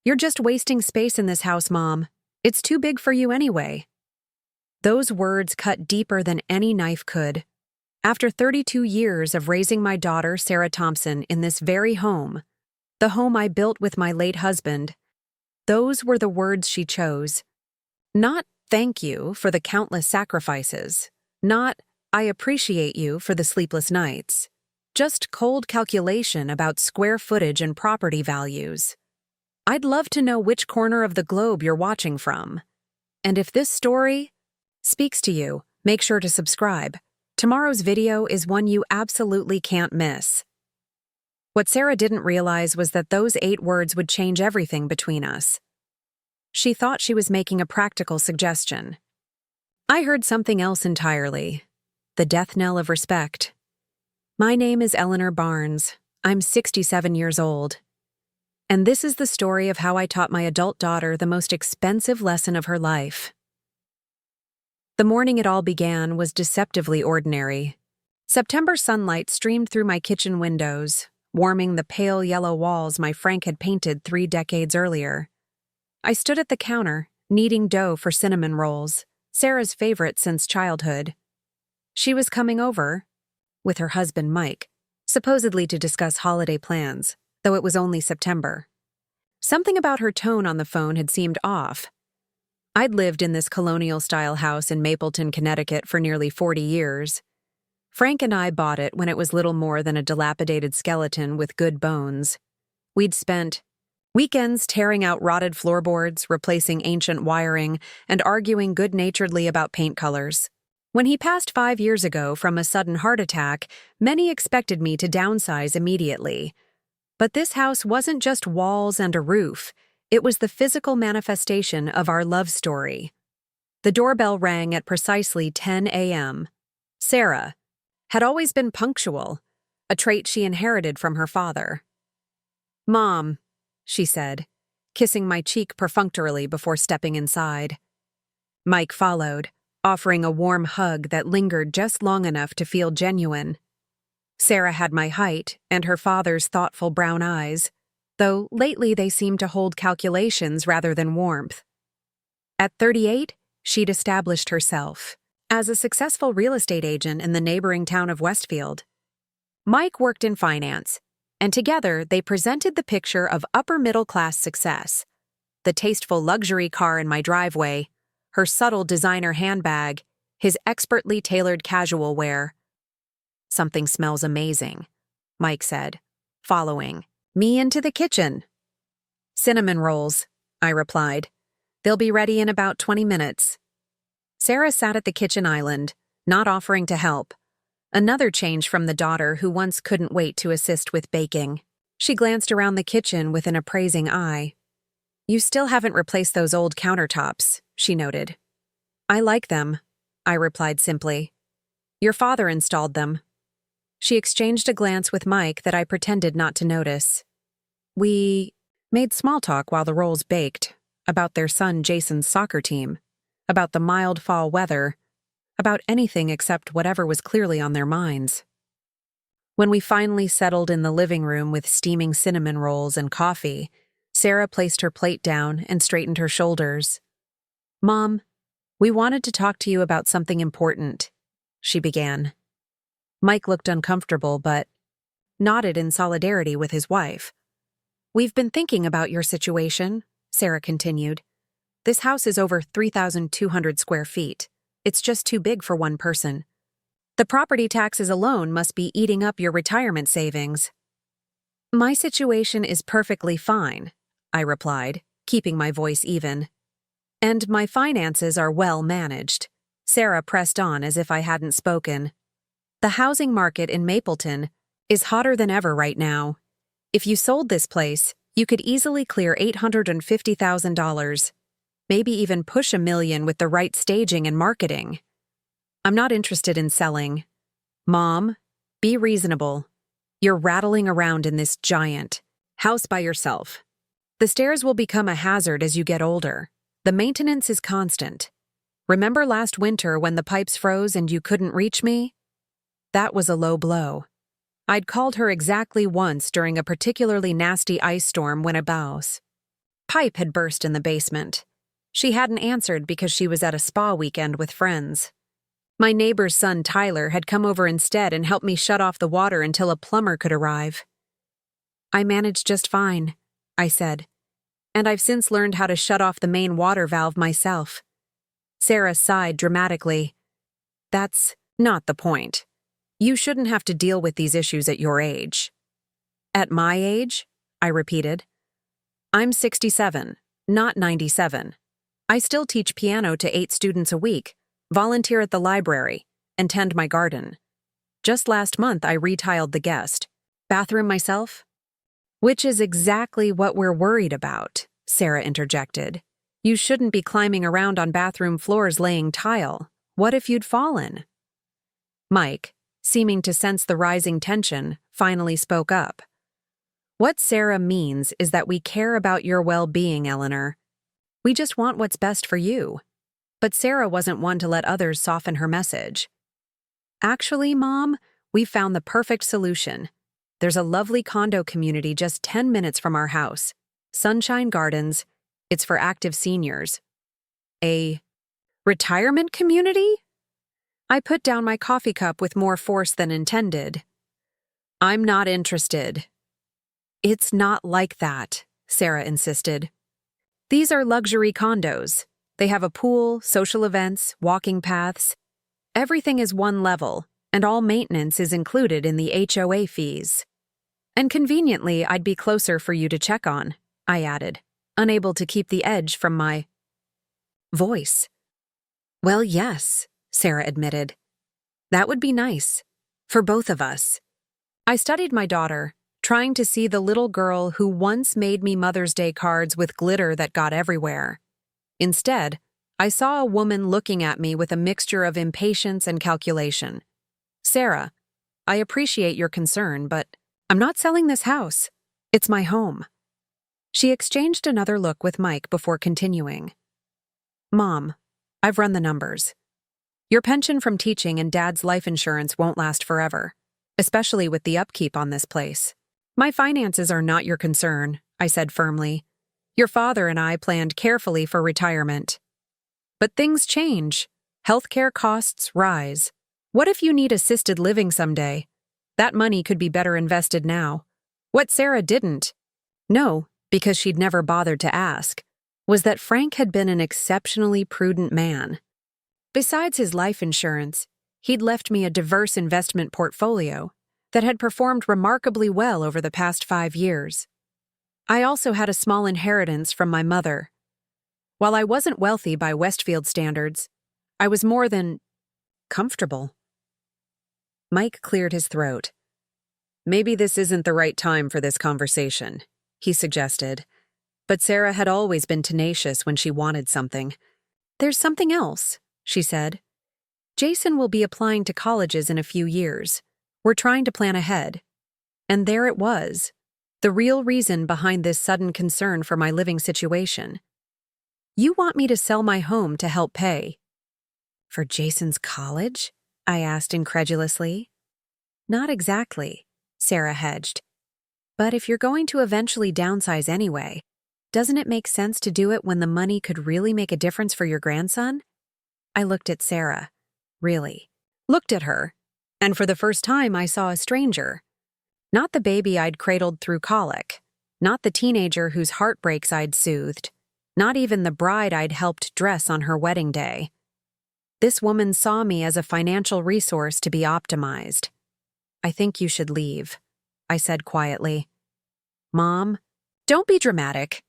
You're just wasting space in this house, Mom. It's too big for you anyway. Those words cut deeper than any knife could. After 32 years of raising my daughter, Sarah Thompson, in this very home, the home I built with my late husband, those were the words she chose. Not thank you for the countless sacrifices. Not I appreciate you for the sleepless nights. Just cold calculation about square footage and property values. I'd love to know which corner of the globe you're watching from. And if this story speaks to you, make sure to subscribe. Tomorrow's video is one you absolutely can't miss. What Sarah didn't realize was that those 8 words would change everything between us. She thought she was making a practical suggestion. I heard something else entirely. The death knell of respect. My name is Eleanor Barnes. I'm 67 years old. And this is the story of how I taught my adult daughter the most expensive lesson of her life. The morning it all began was deceptively ordinary. September sunlight streamed through my kitchen windows, warming the pale yellow walls my Frank had painted 3 decades earlier. I stood at the counter, kneading dough for cinnamon rolls, Sarah's favorite since childhood. She was coming over, with her husband Mike, supposedly to discuss holiday plans, though it was only September. Something about her tone on the phone had seemed off. I'd lived in this colonial-style house in Mapleton, Connecticut for nearly 40 years. Frank and I bought it when it was little more than a dilapidated skeleton with good bones. We'd spent weekends tearing out rotted floorboards, replacing ancient wiring, and arguing good-naturedly about paint colors. When he passed 5 years ago from a sudden heart attack, many expected me to downsize immediately. But this house wasn't just walls and a roof. It was the physical manifestation of our love story. The doorbell rang at precisely 10 a.m. Sarah had always been punctual, a trait she inherited from her father. "Mom," she said, kissing my cheek perfunctorily before stepping inside. Mike followed, offering a warm hug that lingered just long enough to feel genuine. Sarah had my height and her father's thoughtful brown eyes, though lately they seemed to hold calculations rather than warmth. At 38, she'd established herself as a successful real estate agent in the neighboring town of Westfield. Mike worked in finance, and together they presented the picture of upper-middle-class success. The tasteful luxury car in my driveway, her subtle designer handbag, his expertly tailored casual wear. "Something smells amazing," Mike said, following me into the kitchen. "Cinnamon rolls," I replied. "They'll be ready in about 20 minutes. Sarah sat at the kitchen island, not offering to help. Another change from the daughter who once couldn't wait to assist with baking. She glanced around the kitchen with an appraising eye. "You still haven't replaced those old countertops," she noted. "I like them," I replied simply. "Your father installed them." She exchanged a glance with Mike that I pretended not to notice. We made small talk while the rolls baked, about their son Jason's soccer team, about the mild fall weather, about anything except whatever was clearly on their minds. When we finally settled in the living room with steaming cinnamon rolls and coffee, Sarah placed her plate down and straightened her shoulders. "Mom, we wanted to talk to you about something important," she began. Mike looked uncomfortable but nodded in solidarity with his wife. "We've been thinking about your situation," Sarah continued. "This house is over 3,200 square feet. It's just too big for one person. The property taxes alone must be eating up your retirement savings." "My situation is perfectly fine," I replied, keeping my voice even. "And my finances are well managed." Sarah pressed on as if I hadn't spoken. "The housing market in Mapleton is hotter than ever right now. If you sold this place, you could easily clear $850,000, maybe even push $1 million with the right staging and marketing. I'm not interested in selling. Mom, be reasonable. You're rattling around in this giant house by yourself. The stairs will become a hazard as you get older. The maintenance is constant. Remember last winter when the pipes froze and you couldn't reach me? That was a low blow. I'd called her exactly once during a particularly nasty ice storm when a house pipe had burst in the basement. She hadn't answered because she was at a spa weekend with friends. My neighbor's son Tyler had come over instead and helped me shut off the water until a plumber could arrive. I managed just fine, I said, and I've since learned how to shut off the main water valve myself. Sarah sighed dramatically. That's not the point. You shouldn't have to deal with these issues at your age. At my age? I repeated. I'm 67, not 97. I still teach piano to 8 students a week, volunteer at the library, and tend my garden. Just last month I retiled the guest bathroom myself. Which is exactly what we're worried about, Sarah interjected. You shouldn't be climbing around on bathroom floors laying tile. What if you'd fallen? Mike, seeming to sense the rising tension, finally spoke up. What Sarah means is that we care about your well-being, Eleanor. We just want what's best for you. But Sarah wasn't one to let others soften her message. Actually, Mom, we found the perfect solution. There's a lovely condo community just 10 minutes from our house. Sunshine Gardens. It's for active seniors. A retirement community? I put down my coffee cup with more force than intended. I'm not interested. It's not like that, Sarah insisted. These are luxury condos. They have a pool, social events, walking paths. Everything is one level, and all maintenance is included in the HOA fees. And conveniently, I'd be closer for you to check on, I added, unable to keep the edge from my voice. Well, yes, Sarah admitted. That would be nice. For both of us. I studied my daughter, trying to see the little girl who once made me Mother's Day cards with glitter that got everywhere. Instead, I saw a woman looking at me with a mixture of impatience and calculation. Sarah, I appreciate your concern, but I'm not selling this house. It's my home. She exchanged another look with Mike before continuing. Mom, I've run the numbers. Your pension from teaching and Dad's life insurance won't last forever, especially with the upkeep on this place. My finances are not your concern, I said firmly. Your father and I planned carefully for retirement. But things change. Healthcare costs rise. What if you need assisted living someday? That money could be better invested now. What Sarah didn't know, because she'd never bothered to ask, was that Frank had been an exceptionally prudent man. Besides his life insurance, he'd left me a diverse investment portfolio that had performed remarkably well over the past 5 years. I also had a small inheritance from my mother. While I wasn't wealthy by Westfield standards, I was more than comfortable. Mike cleared his throat. Maybe this isn't the right time for this conversation, he suggested. But Sarah had always been tenacious when she wanted something. There's something else, she said. Jason will be applying to colleges in a few years. We're trying to plan ahead. And there it was, the real reason behind this sudden concern for my living situation. You want me to sell my home to help pay. For Jason's college? I asked incredulously. Not exactly, Sarah hedged. But if you're going to eventually downsize anyway, doesn't it make sense to do it when the money could really make a difference for your grandson? I looked at Sarah. Really. Looked at her. And for the first time I saw a stranger. Not the baby I'd cradled through colic. Not the teenager whose heartbreaks I'd soothed. Not even the bride I'd helped dress on her wedding day. This woman saw me as a financial resource to be optimized. I think you should leave, I said quietly. Mom, don't be dramatic.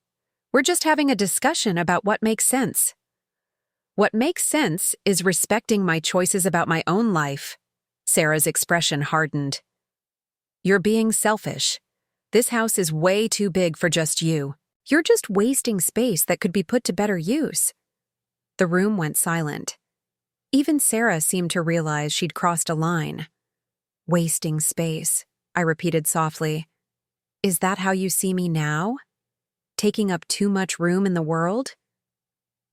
We're just having a discussion about what makes sense. What makes sense is respecting my choices about my own life. Sarah's expression hardened. You're being selfish. This house is way too big for just you. You're just wasting space that could be put to better use. The room went silent. Even Sarah seemed to realize she'd crossed a line. Wasting space, I repeated softly. Is that how you see me now? Taking up too much room in the world?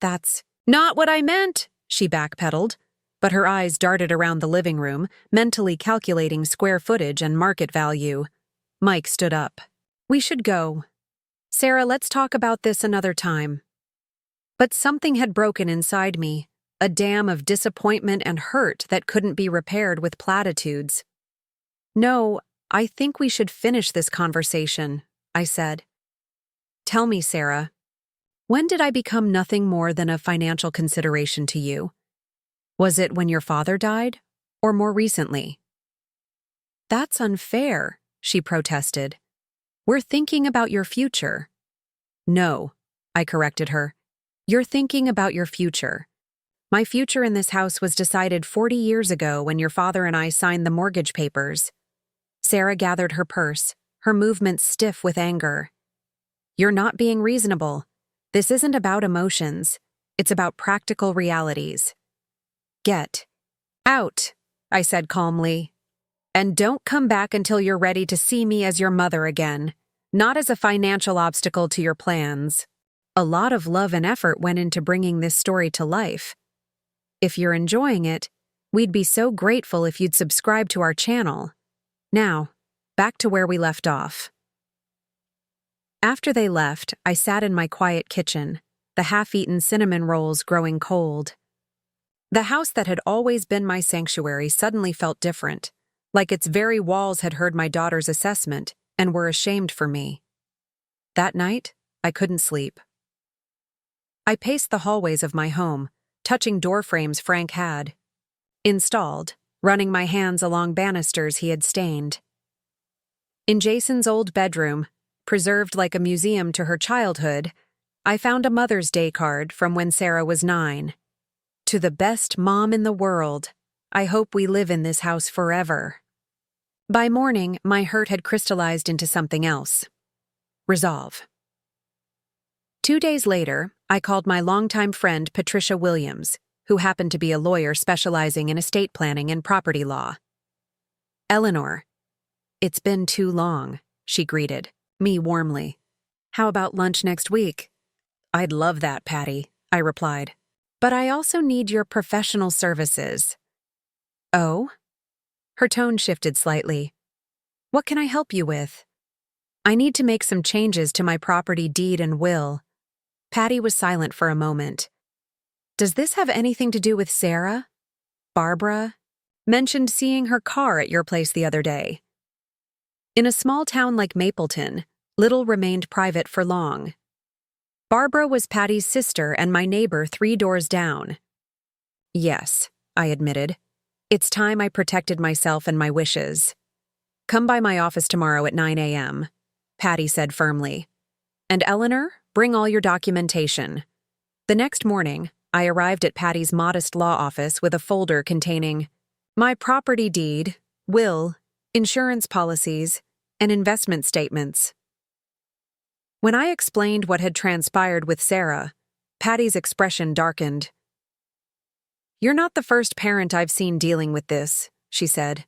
That's not what I meant, she backpedaled, but her eyes darted around the living room, mentally calculating square footage and market value. Mike stood up. We should go. Sarah, let's talk about this another time. But something had broken inside me, a dam of disappointment and hurt that couldn't be repaired with platitudes. No, I think we should finish this conversation, I said. Tell me, Sarah, when did I become nothing more than a financial consideration to you? Was it when your father died, or more recently? That's unfair, she protested. We're thinking about your future. No, I corrected her. You're thinking about your future. My future in this house was decided 40 years ago when your father and I signed the mortgage papers. Sarah gathered her purse, her movements stiff with anger. You're not being reasonable. This isn't about emotions. It's about practical realities. Get out, I said calmly. And don't come back until you're ready to see me as your mother again, not as a financial obstacle to your plans. A lot of love and effort went into bringing this story to life. If you're enjoying it, we'd be so grateful if you'd subscribe to our channel. Now, back to where we left off. After they left, I sat in my quiet kitchen, the half-eaten cinnamon rolls growing cold. The house that had always been my sanctuary suddenly felt different, like its very walls had heard my daughter's assessment and were ashamed for me. That night, I couldn't sleep. I paced the hallways of my home, touching door frames Frank had installed, running my hands along banisters he had stained. In Jason's old bedroom, preserved like a museum to her childhood, I found a Mother's Day card from when Sarah was 9. To the best mom in the world, I hope we live in this house forever. By morning, my hurt had crystallized into something else. Resolve. 2 days later, I called my longtime friend Patricia Williams, who happened to be a lawyer specializing in estate planning and property law. Eleanor, it's been too long, she greeted me warmly. How about lunch next week? I'd love that, Patty, I replied. But I also need your professional services. Oh? Her tone shifted slightly. What can I help you with? I need to make some changes to my property deed and will. Patty was silent for a moment. Does this have anything to do with Sarah? Barbara mentioned seeing her car at your place the other day. In a small town like Mapleton, little remained private for long. Barbara was Patty's sister and my neighbor 3 doors down. Yes, I admitted. It's time I protected myself and my wishes. Come by my office tomorrow at 9 a.m., Patty said firmly. And Eleanor, bring all your documentation. The next morning, I arrived at Patty's modest law office with a folder containing my property deed, will, insurance policies, and investment statements. When I explained what had transpired with Sarah, Patty's expression darkened. You're not the first parent I've seen dealing with this, she said.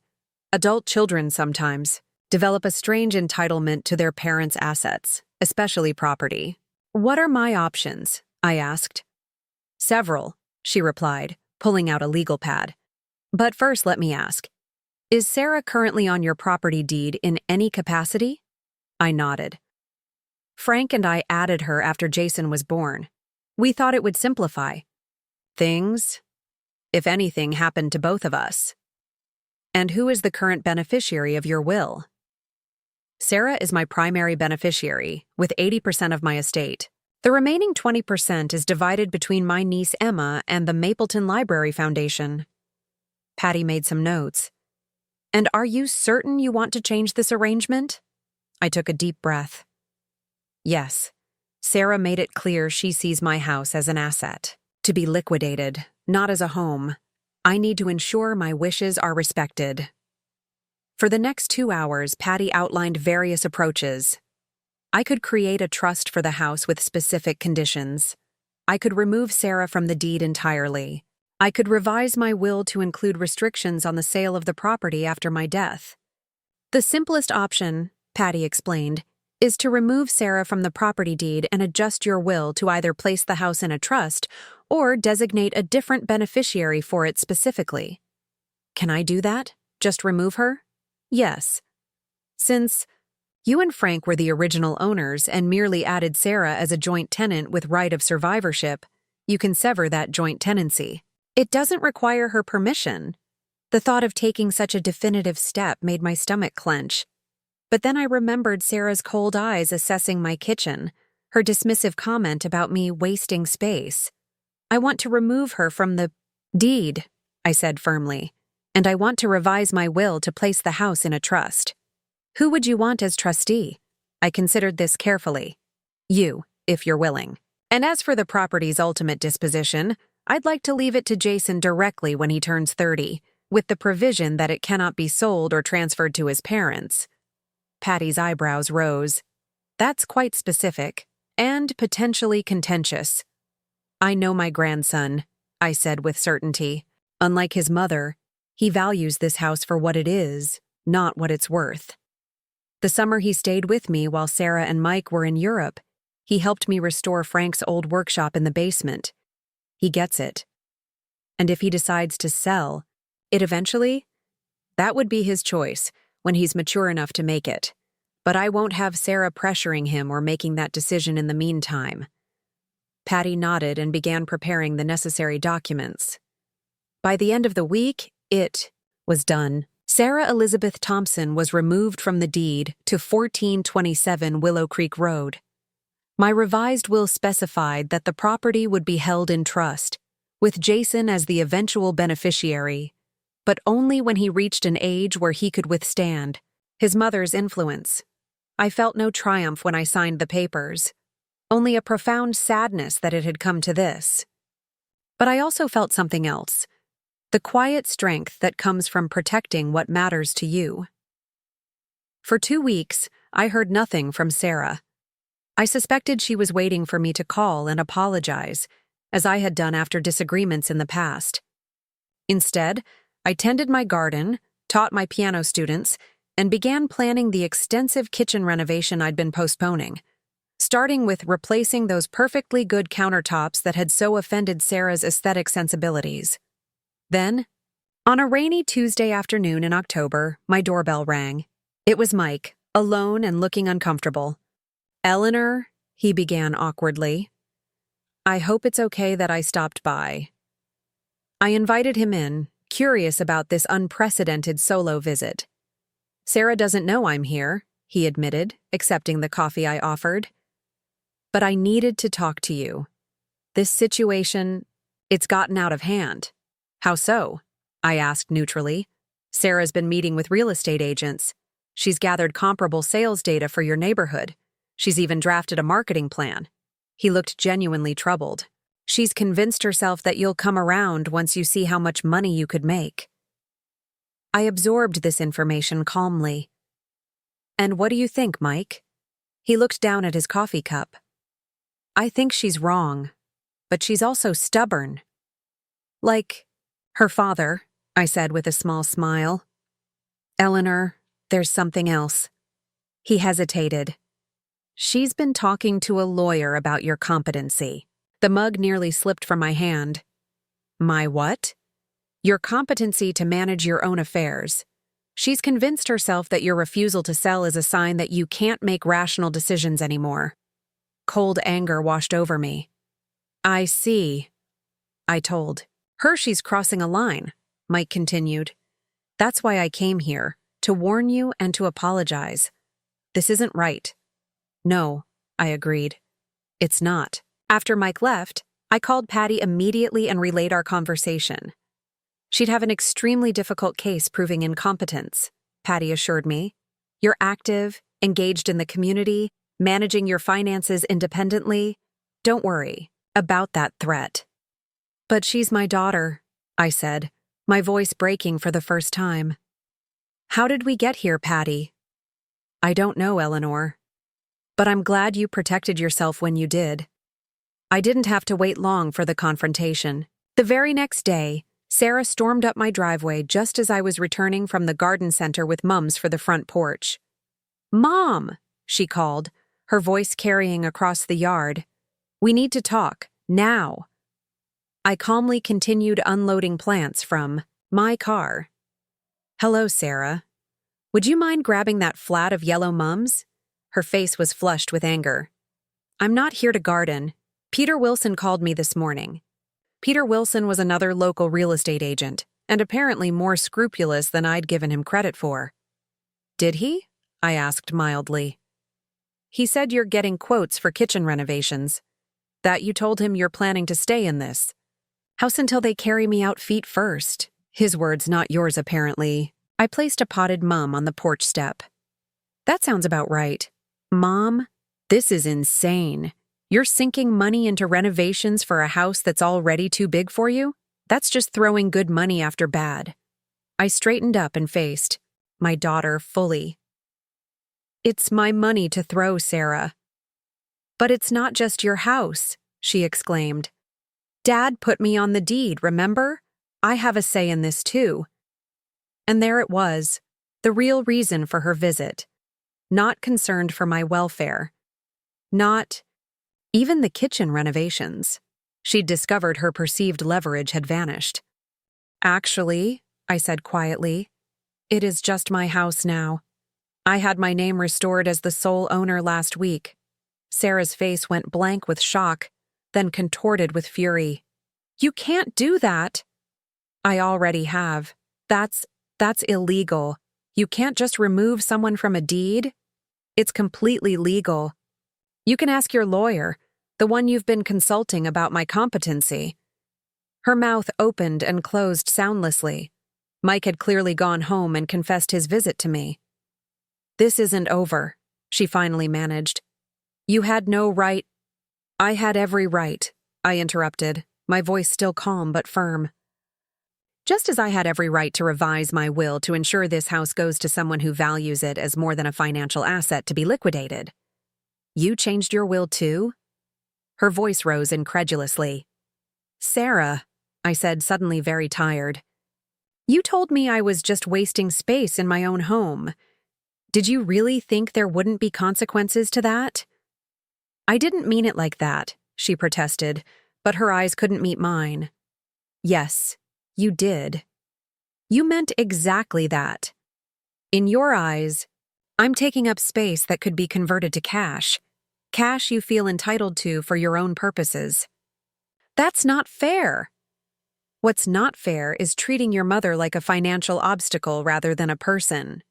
Adult children sometimes develop a strange entitlement to their parents' assets, especially property. What are my options? I asked. Several, she replied, pulling out a legal pad. But first, let me ask, is Sarah currently on your property deed in any capacity? I nodded. Frank and I added her after Jason was born. We thought it would simplify things, if anything happened to both of us. And who is the current beneficiary of your will? Sarah is my primary beneficiary, with 80% of my estate. The remaining 20% is divided between my niece Emma and the Mapleton Library Foundation. Patty made some notes. And are you certain you want to change this arrangement? I took a deep breath. Yes. Sarah made it clear she sees my house as an asset, to be liquidated, not as a home. I need to ensure my wishes are respected. For the next 2 hours, Patty outlined various approaches. I could create a trust for the house with specific conditions. I could remove Sarah from the deed entirely. I could revise my will to include restrictions on the sale of the property after my death. The simplest option, Patty explained, is to remove Sarah from the property deed and adjust your will to either place the house in a trust or designate a different beneficiary for it specifically. Can I do that? Just remove her? Yes. Since You and Frank were the original owners and merely added Sarah as a joint tenant with right of survivorship. You can sever that joint tenancy. It doesn't require her permission. The thought of taking such a definitive step made my stomach clench. But then I remembered Sarah's cold eyes assessing my kitchen, her dismissive comment about me wasting space. I want to remove her from the deed, I said firmly, and I want to revise my will to place the house in a trust. Who would you want as trustee? I considered this carefully. You, if you're willing. And as for the property's ultimate disposition, I'd like to leave it to Jason directly when he turns 30, with the provision that it cannot be sold or transferred to his parents. Patty's eyebrows rose. That's quite specific, and potentially contentious. I know my grandson, I said with certainty. Unlike his mother, he values this house for what it is, not what it's worth. The summer he stayed with me while Sarah and Mike were in Europe, he helped me restore Frank's old workshop in the basement. He gets it. And if he decides to sell it eventually, that would be his choice when he's mature enough to make it. But I won't have Sarah pressuring him or making that decision in the meantime. Patty nodded and began preparing the necessary documents. By the end of the week, it was done. Sarah Elizabeth Thompson was removed from the deed to 1427 Willow Creek Road. My revised will specified that the property would be held in trust, with Jason as the eventual beneficiary, but only when he reached an age where he could withstand his mother's influence. I felt no triumph when I signed the papers, only a profound sadness that it had come to this. But I also felt something else, the quiet strength that comes from protecting what matters to you. For 2 weeks, I heard nothing from Sarah. I suspected she was waiting for me to call and apologize, as I had done after disagreements in the past. Instead, I tended my garden, taught my piano students, and began planning the extensive kitchen renovation I'd been postponing, starting with replacing those perfectly good countertops that had so offended Sarah's aesthetic sensibilities. Then, on a rainy Tuesday afternoon in October, my doorbell rang. It was Mike, alone and looking uncomfortable. "Eleanor," he began awkwardly. "I hope it's okay that I stopped by." I invited him in, curious about this unprecedented solo visit. "Sarah doesn't know I'm here," he admitted, accepting the coffee I offered. "But I needed to talk to you. This situation, it's gotten out of hand." "How so?" I asked neutrally. "Sarah's been meeting with real estate agents. She's gathered comparable sales data for your neighborhood. She's even drafted a marketing plan." He looked genuinely troubled. "She's convinced herself that you'll come around once you see how much money you could make." I absorbed this information calmly. "And what do you think, Mike?" He looked down at his coffee cup. "I think she's wrong, but she's also stubborn. Like her father," I said with a small smile. "Eleanor, there's something else." He hesitated. "She's been talking to a lawyer about your competency." The mug nearly slipped from my hand. "My what?" "Your competency to manage your own affairs. She's convinced herself that your refusal to sell is a sign that you can't make rational decisions anymore." Cold anger washed over me. "I see," I told. "She's crossing a line," Mike continued. "That's why I came here, to warn you and to apologize. This isn't right." "No," I agreed. "It's not." After Mike left, I called Patty immediately and relayed our conversation. "She'd have an extremely difficult case proving incompetence," Patty assured me. "You're active, engaged in the community, managing your finances independently. Don't worry about that threat." "But she's my daughter," I said, my voice breaking for the first time. "How did we get here, Patty?" "I don't know, Eleanor. But I'm glad you protected yourself when you did." I didn't have to wait long for the confrontation. The very next day, Sarah stormed up my driveway just as I was returning from the garden center with Mums for the front porch. "Mom," she called, her voice carrying across the yard. "We need to talk, now." I calmly continued unloading plants from my car. "Hello, Sarah. Would you mind grabbing that flat of yellow Mums? Her face was flushed with anger. "I'm not here to garden. Peter Wilson called me this morning." Peter Wilson was another local real estate agent, and apparently more scrupulous than I'd given him credit for. "Did he?" I asked mildly. "He said you're getting quotes for kitchen renovations. That you told him you're planning to stay in this house until they carry me out feet first." His words, not yours apparently. I placed a potted mum on the porch step. "That sounds about right. Mom, this is insane. You're sinking money into renovations for a house that's already too big for you? That's just throwing good money after bad." I straightened up and faced my daughter fully. "It's my money to throw, Sarah." "But it's not just your house," she exclaimed. "Dad put me on the deed, remember? I have a say in this too." And there it was, the real reason for her visit. Not concerned for my welfare. Not even the kitchen renovations. She'd discovered her perceived leverage had vanished. "Actually," I said quietly, "it is just my house now. I had my name restored as the sole owner last week." Sarah's face went blank with shock, then contorted with fury. "You can't do that." "I already have. That's illegal. You can't just remove someone from a deed. It's completely legal. You can ask your lawyer, the one you've been consulting about my competency." Her mouth opened and closed soundlessly. Mike had clearly gone home and confessed his visit to me. "This isn't over," she finally managed. "You had no right." "I had every right," I interrupted, my voice still calm but firm. "Just as I had every right to revise my will to ensure this house goes to someone who values it as more than a financial asset to be liquidated. You changed your will too?" Her voice rose incredulously. "Sarah," I said, suddenly very tired, "you told me I was just wasting space in my own home. Did you really think there wouldn't be consequences to that?" "I didn't mean it like that," she protested, but her eyes couldn't meet mine. "Yes, you did. You meant exactly that. In your eyes, I'm taking up space that could be converted to cash. Cash you feel entitled to for your own purposes. That's not fair." "What's not fair is treating your mother like a financial obstacle rather than a person."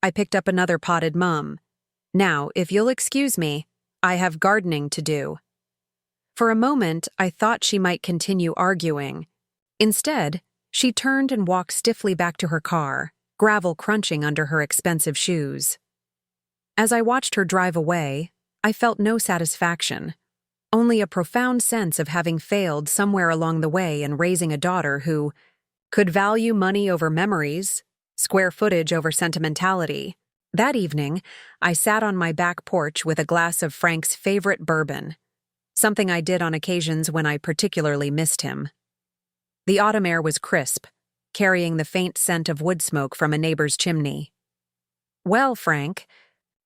I picked up another potted mum. "Now, if you'll excuse me, I have gardening to do." For a moment, I thought she might continue arguing. Instead, she turned and walked stiffly back to her car, gravel crunching under her expensive shoes. As I watched her drive away, I felt no satisfaction, only a profound sense of having failed somewhere along the way in raising a daughter who could value money over memories, square footage over sentimentality. That evening, I sat on my back porch with a glass of Frank's favorite bourbon, something I did on occasions when I particularly missed him. The autumn air was crisp, carrying the faint scent of wood smoke from a neighbor's chimney. "Well, Frank,"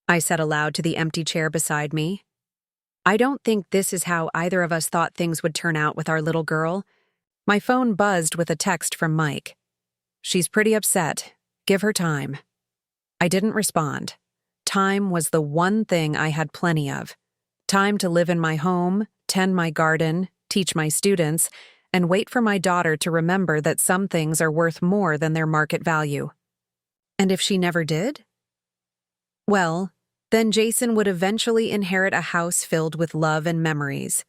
I said aloud to the empty chair beside me, "I don't think this is how either of us thought things would turn out with our little girl." My phone buzzed with a text from Mike. "She's pretty upset. Give her time." I didn't respond. Time was the one thing I had plenty of. Time to live in my home, tend my garden, teach my students, and wait for my daughter to remember that some things are worth more than their market value. And if she never did? Well, then Jason would eventually inherit a house filled with love and memories,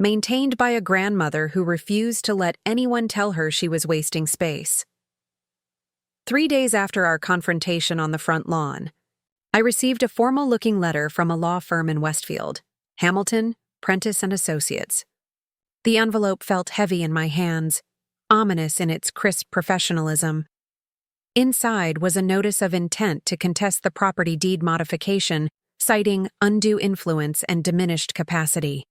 maintained by a grandmother who refused to let anyone tell her she was wasting space. 3 days after our confrontation on the front lawn, I received a formal-looking letter from a law firm in Westfield, Hamilton, Prentice & Associates. The envelope felt heavy in my hands, ominous in its crisp professionalism. Inside was a notice of intent to contest the property deed modification, citing undue influence and diminished capacity.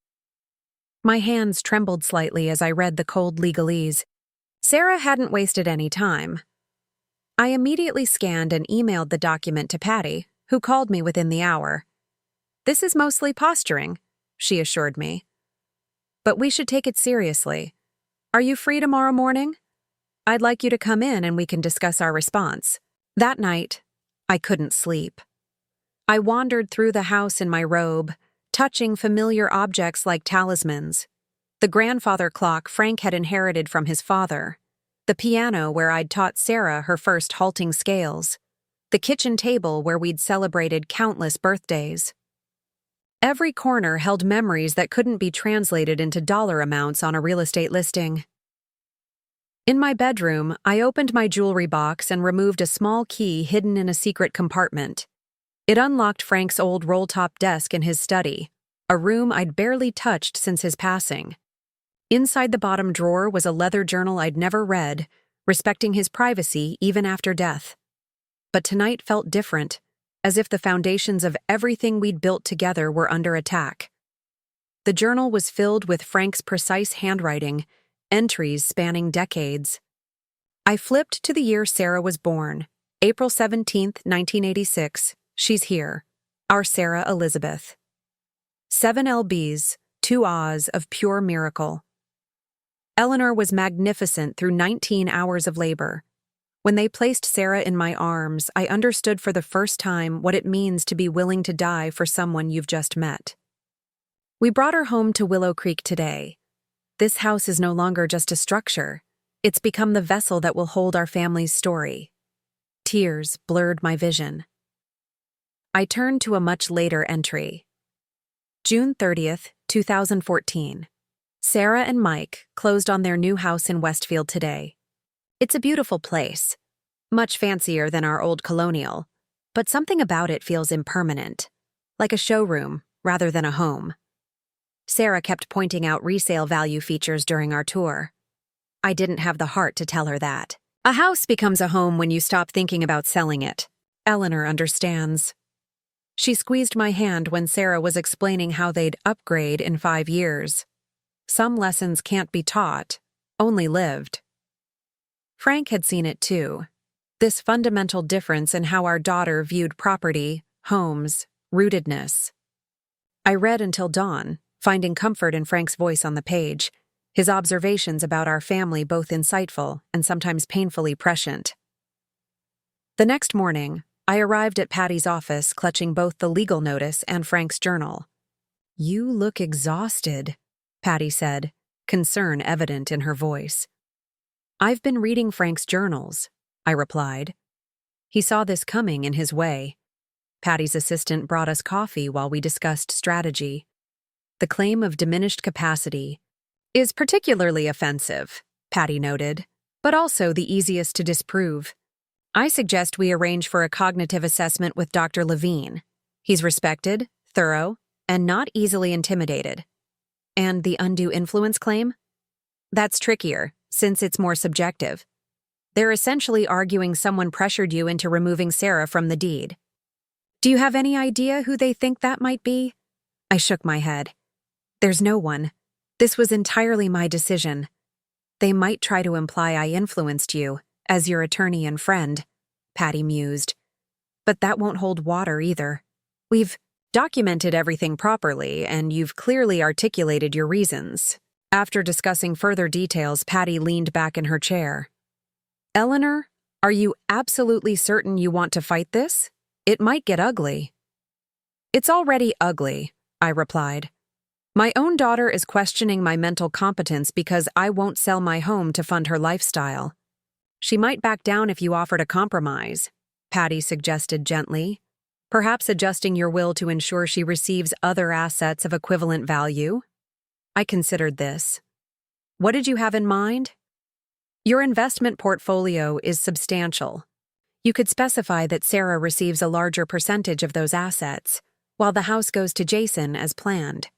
My hands trembled slightly as I read the cold legalese. Sarah hadn't wasted any time. I immediately scanned and emailed the document to Patty, who called me within the hour. "This is mostly posturing," she assured me. "But we should take it seriously. Are you free tomorrow morning? I'd like you to come in and we can discuss our response." That night, I couldn't sleep. I wandered through the house in my robe, touching familiar objects like talismans. The grandfather clock Frank had inherited from his father, the piano where I'd taught Sarah her first halting scales, the kitchen table where we'd celebrated countless birthdays. Every corner held memories that couldn't be translated into dollar amounts on a real estate listing. In my bedroom, I opened my jewelry box and removed a small key hidden in a secret compartment. It unlocked Frank's old roll-top desk in his study, a room I'd barely touched since his passing. Inside the bottom drawer was a leather journal I'd never read, respecting his privacy even after death. But tonight felt different, as if the foundations of everything we'd built together were under attack. The journal was filled with Frank's precise handwriting, entries spanning decades. I flipped to the year Sarah was born, April 17, 1986. She's here. Our Sarah Elizabeth. 7 lbs, 2 ahs of pure miracle. Eleanor was magnificent through 19 hours of labor. When they placed Sarah in my arms, I understood for the first time what it means to be willing to die for someone you've just met. We brought her home to Willow Creek today. This house is no longer just a structure. It's become the vessel that will hold our family's story. Tears blurred my vision. I turned to a much later entry. June 30th, 2014. Sarah and Mike closed on their new house in Westfield today. It's a beautiful place, much fancier than our old colonial, but something about it feels impermanent, like a showroom rather than a home. Sarah kept pointing out resale value features during our tour. I didn't have the heart to tell her that. A house becomes a home when you stop thinking about selling it. Eleanor understands. She squeezed my hand when Sarah was explaining how they'd upgrade in 5 years. Some lessons can't be taught, only lived. Frank had seen it too. This fundamental difference in how our daughter viewed property, homes, rootedness. I read until dawn, finding comfort in Frank's voice on the page, his observations about our family both insightful and sometimes painfully prescient. The next morning, I arrived at Patty's office clutching both the legal notice and Frank's journal. "You look exhausted," Patty said, concern evident in her voice. "I've been reading Frank's journals," I replied. He saw this coming in his way. Patty's assistant brought us coffee while we discussed strategy. The claim of diminished capacity is particularly offensive, Patty noted, but also the easiest to disprove. I suggest we arrange for a cognitive assessment with Dr. Levine. He's respected, thorough, and not easily intimidated. And the undue influence claim? That's trickier, since it's more subjective. They're essentially arguing someone pressured you into removing Sarah from the deed. Do you have any idea who they think that might be? I shook my head. There's no one. This was entirely my decision. They might try to imply I influenced you, as your attorney and friend, Patty mused. But that won't hold water either. We've documented everything properly, and you've clearly articulated your reasons. After discussing further details, Patty leaned back in her chair. Eleanor, are you absolutely certain you want to fight this? It might get ugly. It's already ugly, I replied. My own daughter is questioning my mental competence because I won't sell my home to fund her lifestyle. She might back down if you offered a compromise, Patty suggested gently, perhaps adjusting your will to ensure she receives other assets of equivalent value. I considered this. What did you have in mind? Your investment portfolio is substantial. You could specify that Sarah receives a larger percentage of those assets, while the house goes to Jason as planned.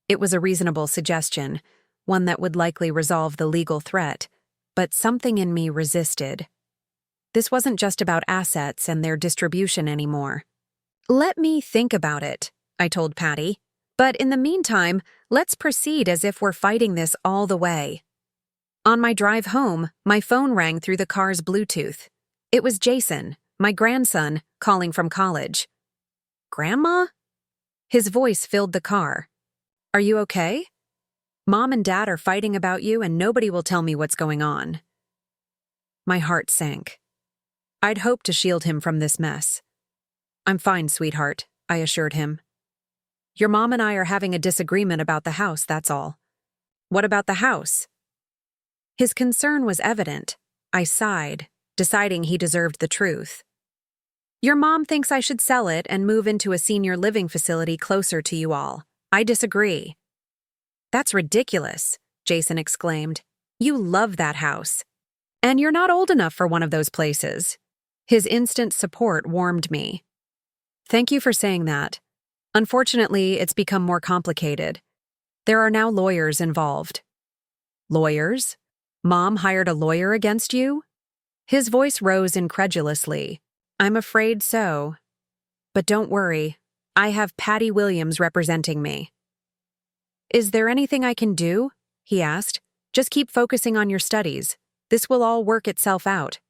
It was a reasonable suggestion, one that would likely resolve the legal threat, but something in me resisted. This wasn't just about assets and their distribution anymore. Let me think about it, I told Patty. But in the meantime, let's proceed as if we're fighting this all the way. On my drive home, my phone rang through the car's Bluetooth. It was Jason, my grandson, calling from college. Grandma? His voice filled the car. Are you okay? Mom and Dad are fighting about you and nobody will tell me what's going on. My heart sank. I'd hoped to shield him from this mess. I'm fine, sweetheart, I assured him. Your mom and I are having a disagreement about the house, that's all. What about the house? His concern was evident. I sighed, deciding he deserved the truth. Your mom thinks I should sell it and move into a senior living facility closer to you all. I disagree. That's ridiculous, Jason exclaimed. You love that house. And you're not old enough for one of those places. His instant support warmed me. Thank you for saying that. Unfortunately, it's become more complicated. There are now lawyers involved. Lawyers? Mom hired a lawyer against you? His voice rose incredulously. I'm afraid so. But don't worry, I have Patty Williams representing me. Is there anything I can do? He asked. Just keep focusing on your studies. This will all work itself out.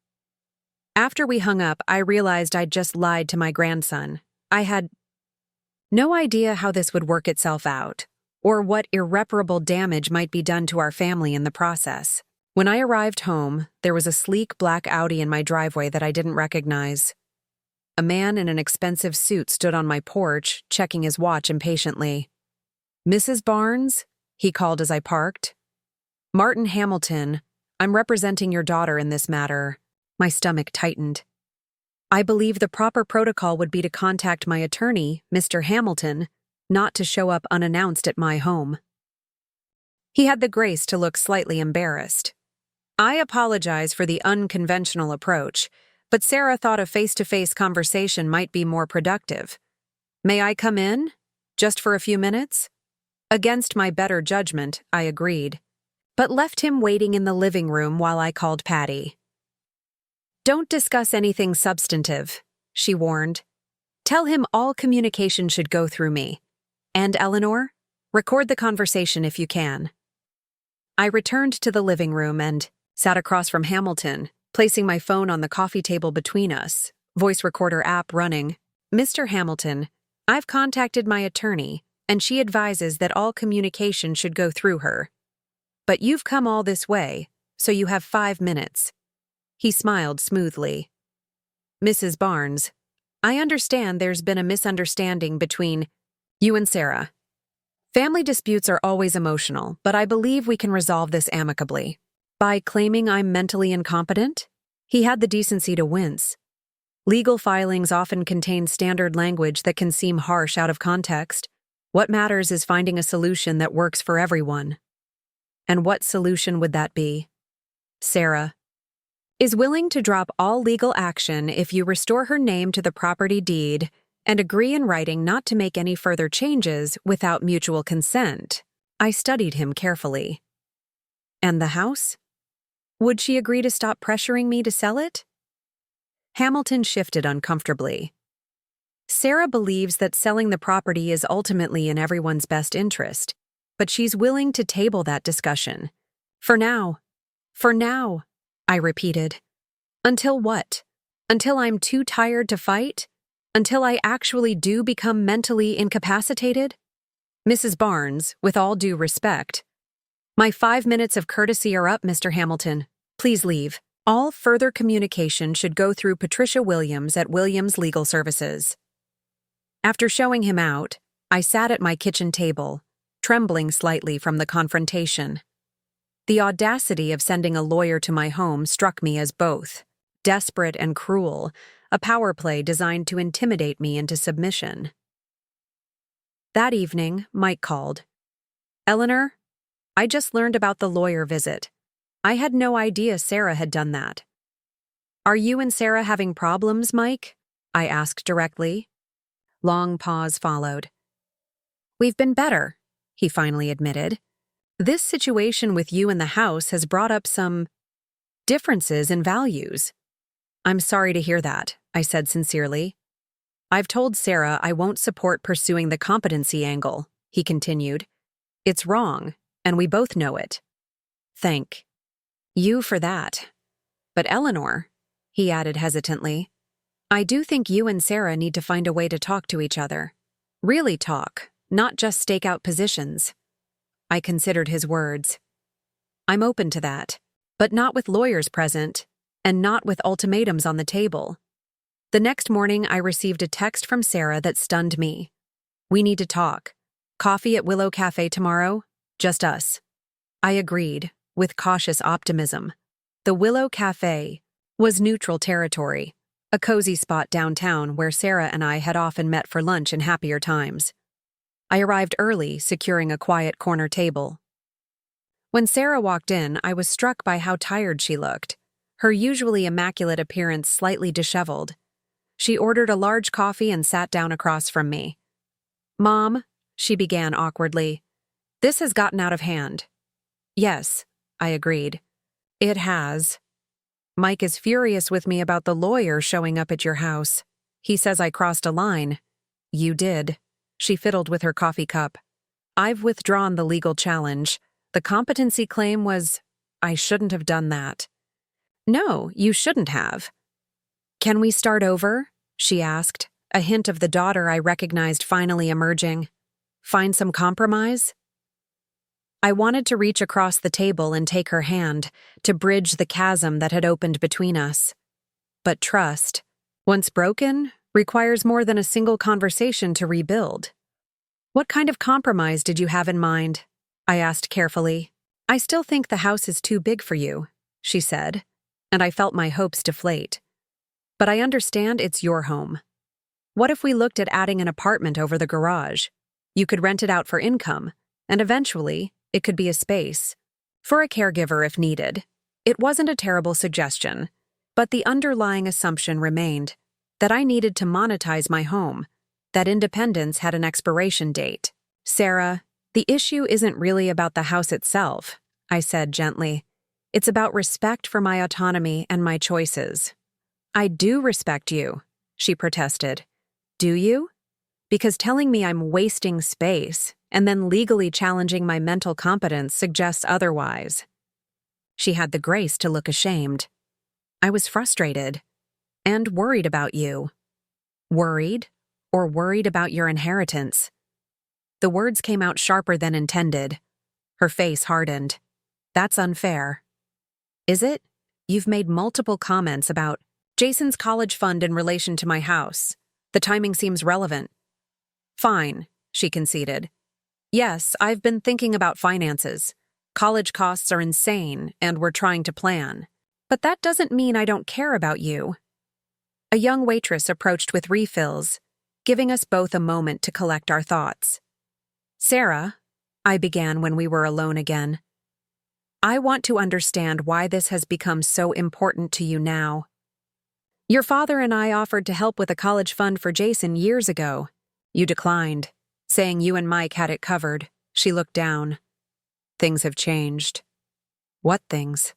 After we hung up, I realized I'd just lied to my grandson. I had no idea how this would work itself out, or what irreparable damage might be done to our family in the process. When I arrived home, there was a sleek black Audi in my driveway that I didn't recognize. A man in an expensive suit stood on my porch, checking his watch impatiently. Mrs. Barnes? He called as I parked. Martin Hamilton, I'm representing your daughter in this matter. My stomach tightened. I believe the proper protocol would be to contact my attorney, Mr. Hamilton, not to show up unannounced at my home. He had the grace to look slightly embarrassed. I apologize for the unconventional approach, but Sarah thought a face-to-face conversation might be more productive. May I come in? Just for a few minutes? Against my better judgment, I agreed, but left him waiting in the living room while I called Patty. Don't discuss anything substantive, she warned. Tell him all communication should go through me. And Eleanor, record the conversation if you can. I returned to the living room and sat across from Hamilton, placing my phone on the coffee table between us, voice recorder app running. Mr. Hamilton, I've contacted my attorney, and she advises that all communication should go through her. But you've come all this way, so you have 5 minutes. He smiled smoothly. Mrs. Barnes, I understand there's been a misunderstanding between you and Sarah. Family disputes are always emotional, but I believe we can resolve this amicably. By claiming I'm mentally incompetent? He had the decency to wince. Legal filings often contain standard language that can seem harsh out of context. What matters is finding a solution that works for everyone. And what solution would that be? Sarah is willing to drop all legal action if you restore her name to the property deed and agree in writing not to make any further changes without mutual consent. I studied him carefully. And the house? Would she agree to stop pressuring me to sell it? Hamilton shifted uncomfortably. Sarah believes that selling the property is ultimately in everyone's best interest, but she's willing to table that discussion. For now, I repeated. Until what? Until I'm too tired to fight? Until I actually do become mentally incapacitated? Mrs. Barnes, with all due respect. My 5 minutes of courtesy are up, Mr. Hamilton. Please leave. All further communication should go through Patricia Williams at Williams Legal Services. After showing him out, I sat at my kitchen table, trembling slightly from the confrontation. The audacity of sending a lawyer to my home struck me as both desperate and cruel, a power play designed to intimidate me into submission. That evening, Mike called. Eleanor, I just learned about the lawyer visit. I had no idea Sarah had done that. Are you and Sarah having problems, Mike? I asked directly. Long pause followed. We've been better, he finally admitted. This situation with you in the house has brought up some differences in values. I'm sorry to hear that, I said sincerely. I've told Sarah I won't support pursuing the competency angle, he continued. It's wrong, and we both know it. Thank you for that. But Eleanor, he added hesitantly, I do think you and Sarah need to find a way to talk to each other. Really talk, not just stake out positions. I considered his words. I'm open to that, but not with lawyers present, and not with ultimatums on the table. The next morning, I received a text from Sarah that stunned me. "We need to talk. Coffee at Willow Cafe tomorrow? Just us." I agreed, with cautious optimism. The Willow Cafe was neutral territory, a cozy spot downtown where Sarah and I had often met for lunch in happier times. I arrived early, securing a quiet corner table. When Sarah walked in, I was struck by how tired she looked, her usually immaculate appearance slightly disheveled. She ordered a large coffee and sat down across from me. "Mom," she began awkwardly, "this has gotten out of hand." "Yes," I agreed. "It has. Mike is furious with me about the lawyer showing up at your house. He says I crossed a line." "You did." She fiddled with her coffee cup. "I've withdrawn the legal challenge. The competency claim was, I shouldn't have done that." "No, you shouldn't have." "Can we start over?" she asked, a hint of the daughter I recognized finally emerging. "Find some compromise?" I wanted to reach across the table and take her hand, to bridge the chasm that had opened between us. But trust, once broken, requires more than a single conversation to rebuild. "What kind of compromise did you have in mind?" I asked carefully. "I still think the house is too big for you," she said, and I felt my hopes deflate. "But I understand it's your home. What if we looked at adding an apartment over the garage? You could rent it out for income, and eventually, it could be a space for a caregiver if needed." It wasn't a terrible suggestion, but the underlying assumption remained that I needed to monetize my home, that independence had an expiration date. "Sarah, the issue isn't really about the house itself," I said gently. "It's about respect for my autonomy and my choices." "I do respect you," she protested. "Do you? Because telling me I'm wasting space and then legally challenging my mental competence suggests otherwise." She had the grace to look ashamed. "I was frustrated and worried about you." "Worried? Or worried about your inheritance?" The words came out sharper than intended. Her face hardened. "That's unfair." "Is it? You've made multiple comments about Jason's college fund in relation to my house. The timing seems relevant." "Fine," she conceded. "Yes, I've been thinking about finances. College costs are insane, and we're trying to plan. But that doesn't mean I don't care about you." A young waitress approached with refills, giving us both a moment to collect our thoughts. "Sarah," I began when we were alone again, "I want to understand why this has become so important to you now. Your father and I offered to help with a college fund for Jason years ago. You declined, saying you and Mike had it covered." She looked down. "Things have changed." "What things?"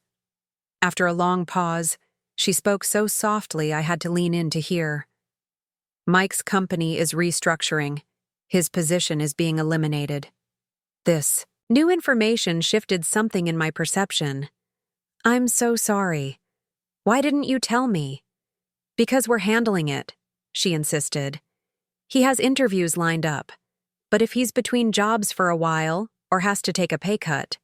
After a long pause, she spoke so softly I had to lean in to hear. "Mike's company is restructuring. His position is being eliminated." This new information shifted something in my perception. "I'm so sorry. Why didn't you tell me?" "Because we're handling it," she insisted. "He has interviews lined up, but if he's between jobs for a while or has to take a pay cut."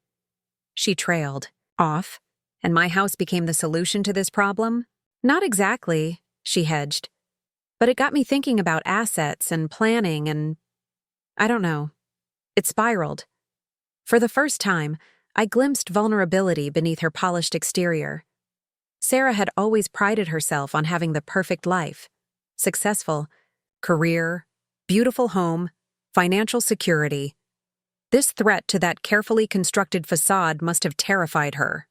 She trailed off, and my house became the solution to this problem? "Not exactly," she hedged. "But it got me thinking about assets and planning and I don't know. It spiraled." For the first time, I glimpsed vulnerability beneath her polished exterior. Sarah had always prided herself on having the perfect life. Successful, career, beautiful home, financial security. This threat to that carefully constructed facade must have terrified her.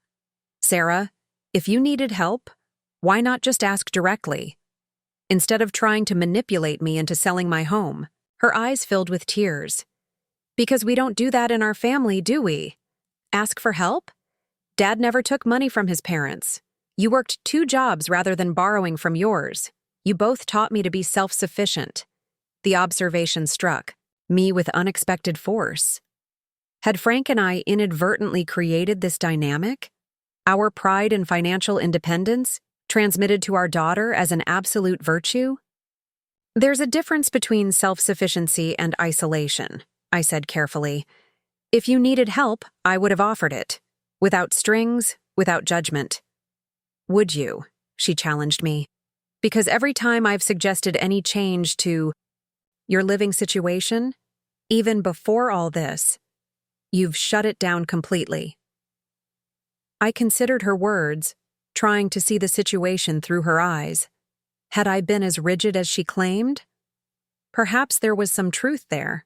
"Sarah, if you needed help, why not just ask directly?" Instead of trying to manipulate me into selling my home, her eyes filled with tears. "Because we don't do that in our family, do we? Ask for help? Dad never took money from his parents. You worked 2 jobs rather than borrowing from yours. You both taught me to be self-sufficient." The observation struck me with unexpected force. Had Frank and I inadvertently created this dynamic? Our pride in financial independence, transmitted to our daughter as an absolute virtue? "There's a difference between self-sufficiency and isolation," I said carefully. "If you needed help, I would have offered it. Without strings, without judgment." "Would you?" she challenged me. Because every time I've suggested any change to your living situation, even before all this, you've shut it down completely. I considered her words, trying to see the situation through her eyes. Had I been as rigid as she claimed? Perhaps there was some truth there.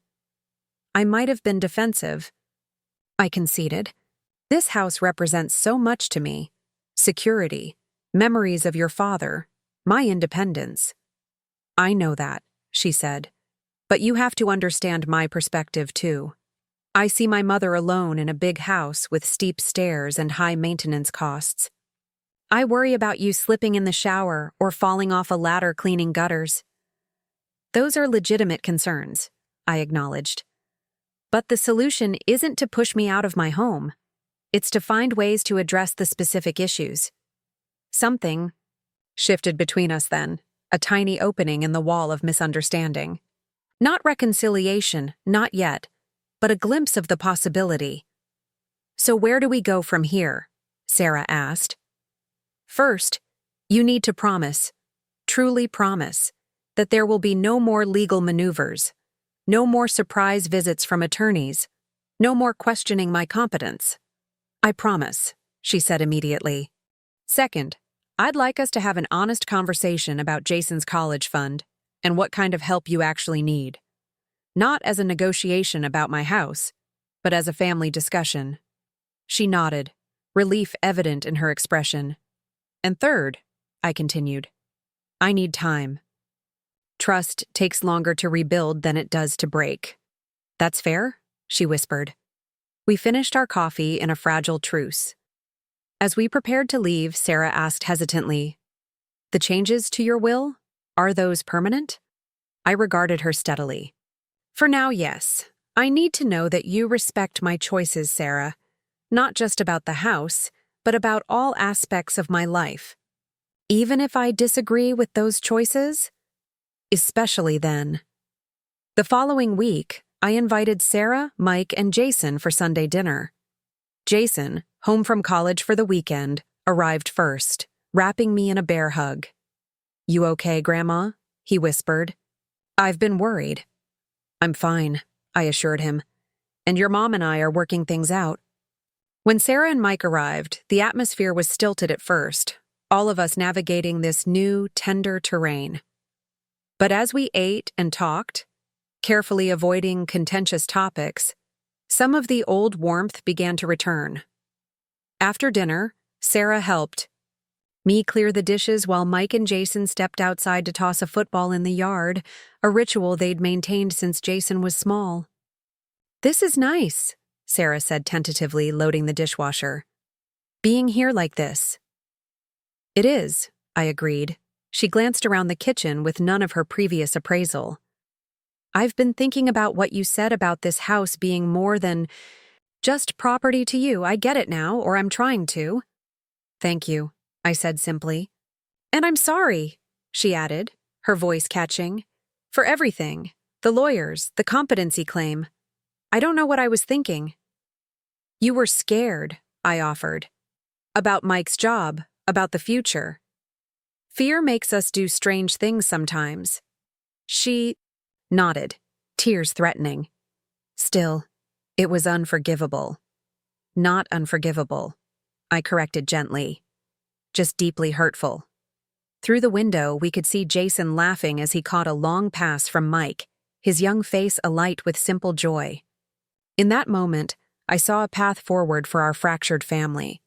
I might have been defensive. I conceded. This house represents so much to me. Security, memories of your father, my independence. I know that, she said. But you have to understand my perspective too. I see my mother alone in a big house with steep stairs and high maintenance costs. I worry about you slipping in the shower or falling off a ladder cleaning gutters. Those are legitimate concerns, I acknowledged. But the solution isn't to push me out of my home. It's to find ways to address the specific issues. Something shifted between us then, a tiny opening in the wall of misunderstanding. Not reconciliation, not yet, but a glimpse of the possibility. So where do we go from here? Sarah asked. First, you need to promise, truly promise, that there will be no more legal maneuvers, no more surprise visits from attorneys, no more questioning my competence. I promise, she said immediately. Second, I'd like us to have an honest conversation about Jason's college fund and what kind of help you actually need. Not as a negotiation about my house, but as a family discussion. She nodded, relief evident in her expression. And third, I continued, I need time. Trust takes longer to rebuild than it does to break. That's fair? She whispered. We finished our coffee in a fragile truce. As we prepared to leave, Sarah asked hesitantly, the changes to your will? Are those permanent? I regarded her steadily. For now, yes. I need to know that you respect my choices, Sarah. Not just about the house, but about all aspects of my life. Even if I disagree with those choices? Especially then. The following week, I invited Sarah, Mike, and Jason for Sunday dinner. Jason, home from college for the weekend, arrived first, wrapping me in a bear hug. You okay, Grandma? He whispered. I've been worried. I'm fine, I assured him. And your mom and I are working things out. When Sarah and Mike arrived, the atmosphere was stilted at first, all of us navigating this new, tender terrain. But as we ate and talked, carefully avoiding contentious topics, some of the old warmth began to return. After dinner, Sarah helped me clear the dishes while Mike and Jason stepped outside to toss a football in the yard, a ritual they'd maintained since Jason was small. This is nice, Sarah said tentatively, loading the dishwasher. Being here like this. It is, I agreed. She glanced around the kitchen with none of her previous appraisal. I've been thinking about what you said about this house being more than just property to you. I get it now, or I'm trying to. Thank you, I said simply. And I'm sorry, she added, her voice catching. For everything. The lawyers, the competency claim. I don't know what I was thinking. You were scared, I offered. About Mike's job, about the future. Fear makes us do strange things sometimes. She nodded, tears threatening. Still, it was unforgivable. Not unforgivable, I corrected gently. Just deeply hurtful. Through the window, we could see Jason laughing as he caught a long pass from Mike, his young face alight with simple joy. In that moment, I saw a path forward for our fractured family.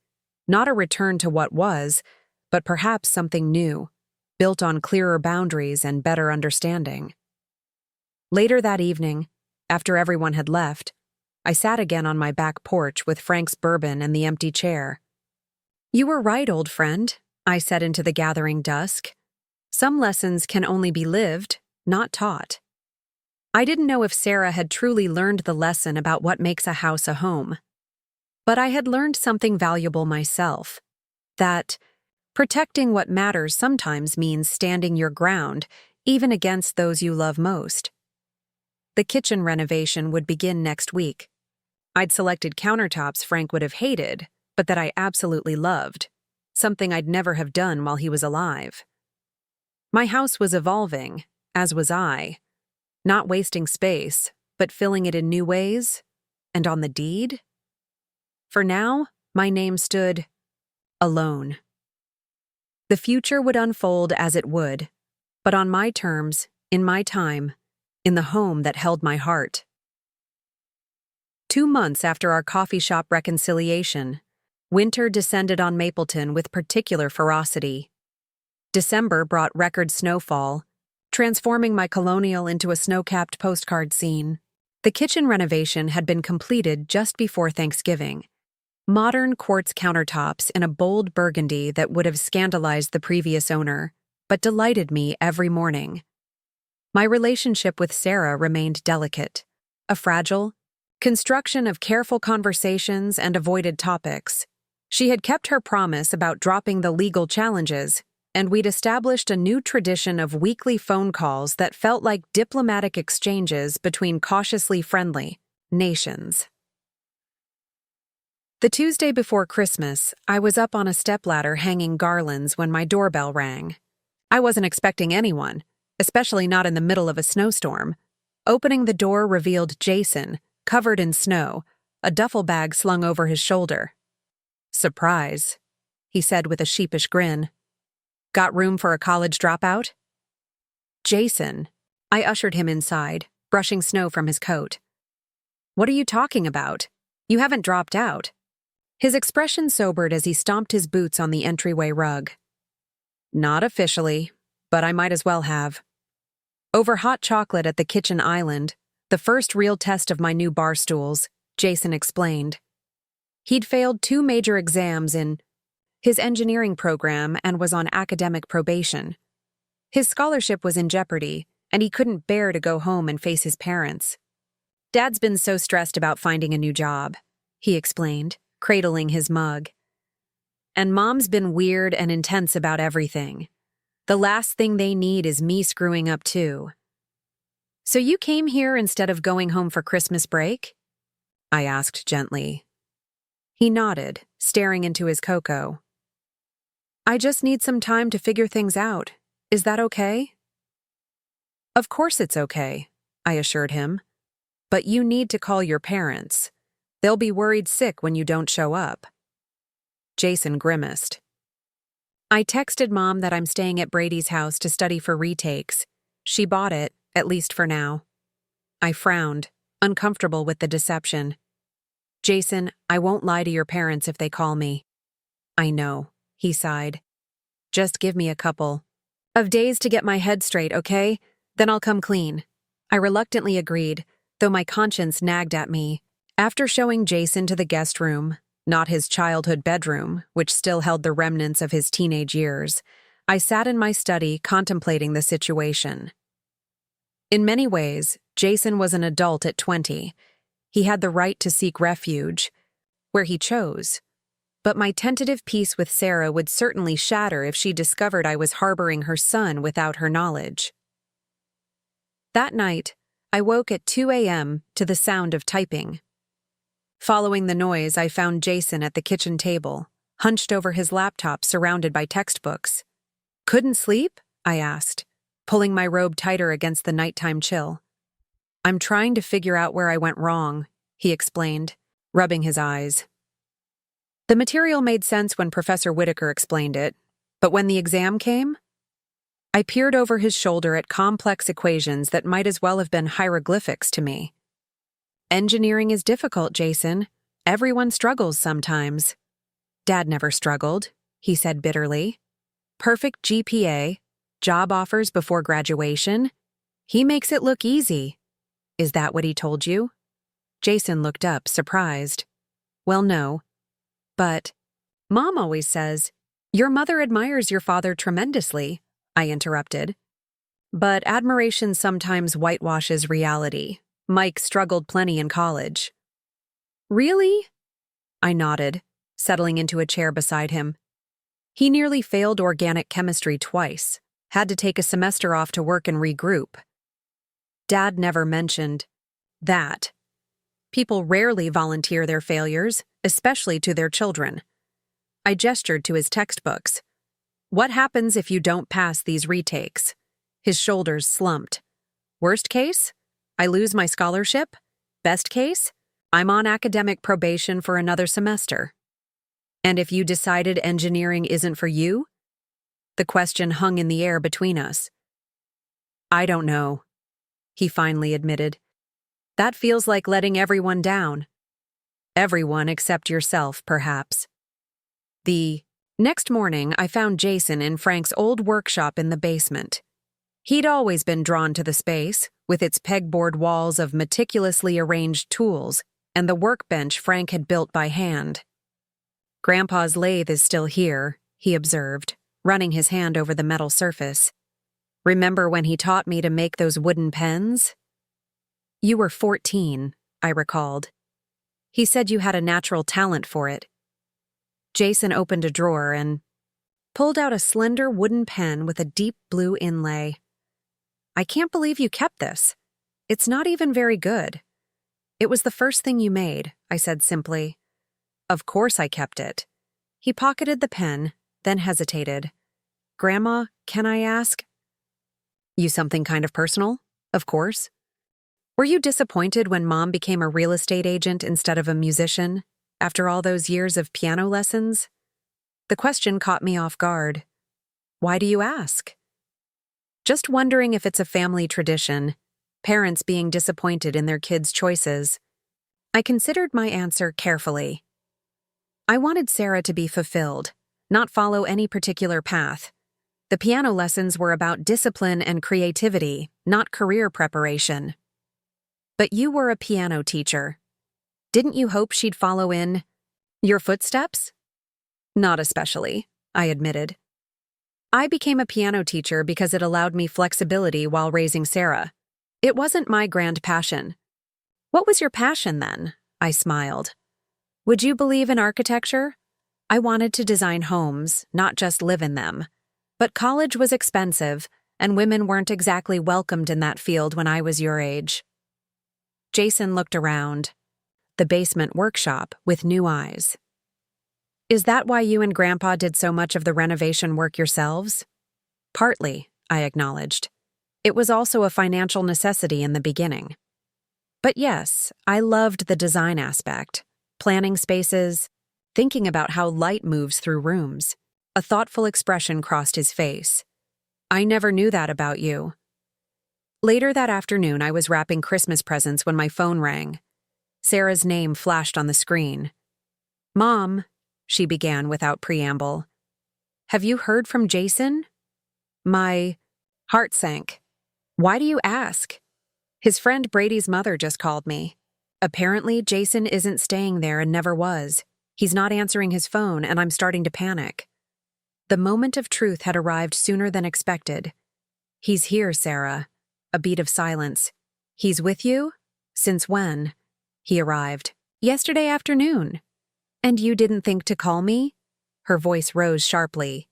Not a return to what was, but perhaps something new, built on clearer boundaries and better understanding. Later that evening, after everyone had left, I sat again on my back porch with Frank's bourbon and the empty chair. You were right, old friend, I said into the gathering dusk. Some lessons can only be lived, not taught. I didn't know if Sarah had truly learned the lesson about what makes a house a home. But I had learned something valuable myself. That protecting what matters sometimes means standing your ground, even against those you love most. The kitchen renovation would begin next week. I'd selected countertops Frank would have hated, but that I absolutely loved. Something I'd never have done while he was alive. My house was evolving, as was I, not wasting space, but filling it in new ways. And on the deed? For now, my name stood alone. The future would unfold as it would, but on my terms, in my time, in the home that held my heart. 2 months after our coffee shop reconciliation, winter descended on Mapleton with particular ferocity. December brought record snowfall, transforming my colonial into a snow-capped postcard scene. The kitchen renovation had been completed just before Thanksgiving. Modern quartz countertops in a bold burgundy that would have scandalized the previous owner, but delighted me every morning. My relationship with Sarah remained delicate, a fragile construction of careful conversations and avoided topics. She had kept her promise about dropping the legal challenges, and we'd established a new tradition of weekly phone calls that felt like diplomatic exchanges between cautiously friendly nations. The Tuesday before Christmas, I was up on a stepladder hanging garlands when my doorbell rang. I wasn't expecting anyone, especially not in the middle of a snowstorm. Opening the door revealed Jason, covered in snow, a duffel bag slung over his shoulder. "Surprise," he said with a sheepish grin. "Got room for a college dropout?" "Jason," I ushered him inside, brushing snow from his coat. "What are you talking about? You haven't dropped out." His expression sobered as he stomped his boots on the entryway rug. "Not officially, but I might as well have." Over hot chocolate at the kitchen island, the first real test of my new bar stools, Jason explained. He'd failed 2 major exams in his engineering program and was on academic probation. His scholarship was in jeopardy, and he couldn't bear to go home and face his parents. "Dad's been so stressed about finding a new job," he explained, cradling his mug. "And Mom's been weird and intense about everything. The last thing they need is me screwing up too." "So you came here instead of going home for Christmas break?" I asked gently. He nodded, staring into his cocoa. "I just need some time to figure things out. Is that okay?" "Of course it's okay," I assured him. "But you need to call your parents. They'll be worried sick when you don't show up." Jason grimaced. "I texted Mom that I'm staying at Brady's house to study for retakes. She bought it, at least for now." I frowned, uncomfortable with the deception. "Jason, I won't lie to your parents if they call me." "I know," he sighed. "Just give me a couple of days to get my head straight, okay? Then I'll come clean." I reluctantly agreed, though my conscience nagged at me. After showing Jason to the guest room, not his childhood bedroom, which still held the remnants of his teenage years, I sat in my study contemplating the situation. In many ways, Jason was an adult at 20. He had the right to seek refuge, where he chose. But my tentative peace with Sarah would certainly shatter if she discovered I was harboring her son without her knowledge. That night, I woke at 2 a.m. to the sound of typing. Following the noise, I found Jason at the kitchen table, hunched over his laptop surrounded by textbooks. "Couldn't sleep?" I asked, pulling my robe tighter against the nighttime chill. "I'm trying to figure out where I went wrong," he explained, rubbing his eyes. The material made sense when Professor Whitaker explained it, but when the exam came, I peered over his shoulder at complex equations that might as well have been hieroglyphics to me. "Engineering is difficult, Jason. Everyone struggles sometimes." "Dad never struggled," he said bitterly. "Perfect GPA, job offers before graduation. He makes it look easy." "Is that what he told you?" Jason looked up, surprised. "Well, no. But Mom always says, your mother admires your father tremendously," I interrupted. "But admiration sometimes whitewashes reality. Mike struggled plenty in college." "Really?" I nodded, settling into a chair beside him. "He nearly failed organic chemistry twice, had to take a semester off to work and regroup." Dad never mentioned that. People rarely volunteer their failures, especially to their children. I gestured to his textbooks. What happens if you don't pass these retakes? His shoulders slumped. Worst case? I lose my scholarship? Best case? I'm on academic probation for another semester. And if you decided engineering isn't for you? The question hung in the air between us. I don't know, he finally admitted. That feels like letting everyone down. Everyone except yourself, perhaps. The next morning, I found Jason in Frank's old workshop in the basement. He'd always been drawn to the space, with its pegboard walls of meticulously arranged tools and the workbench Frank had built by hand. Grandpa's lathe is still here, he observed, running his hand over the metal surface. Remember when he taught me to make those wooden pens? You were 14, I recalled. He said you had a natural talent for it. Jason opened a drawer and pulled out a slender wooden pen with a deep blue inlay. I can't believe you kept this. It's not even very good. It was the first thing you made, I said simply. Of course I kept it. He pocketed the pen, then hesitated. Grandma, can I ask? You something kind of personal? Of course. Were you disappointed when Mom became a real estate agent instead of a musician, after all those years of piano lessons? The question caught me off guard. Why do you ask? Just wondering if it's a family tradition, parents being disappointed in their kids' choices. I considered my answer carefully. I wanted Sarah to be fulfilled, not follow any particular path. The piano lessons were about discipline and creativity, not career preparation. But you were a piano teacher. Didn't you hope she'd follow in your footsteps? Not especially, I admitted. I became a piano teacher because it allowed me flexibility while raising Sarah. It wasn't my grand passion. What was your passion then? I smiled. Would you believe in architecture? I wanted to design homes, not just live in them. But college was expensive, and women weren't exactly welcomed in that field when I was your age. Jason looked around the basement workshop with new eyes. Is that why you and Grandpa did so much of the renovation work yourselves? Partly, I acknowledged. It was also a financial necessity in the beginning. But yes, I loved the design aspect, planning spaces, thinking about how light moves through rooms. A thoughtful expression crossed his face. I never knew that about you. Later that afternoon, I was wrapping Christmas presents when my phone rang. Sarah's name flashed on the screen. Mom, she began without preamble. Have you heard from Jason? My heart sank. Why do you ask? His friend Brady's mother just called me. Apparently, Jason isn't staying there and never was. He's not answering his phone, and I'm starting to panic. The moment of truth had arrived sooner than expected. He's here, Sarah. A beat of silence. He's with you? Since when? He arrived. Yesterday afternoon. And you didn't think to call me? Her voice rose sharply.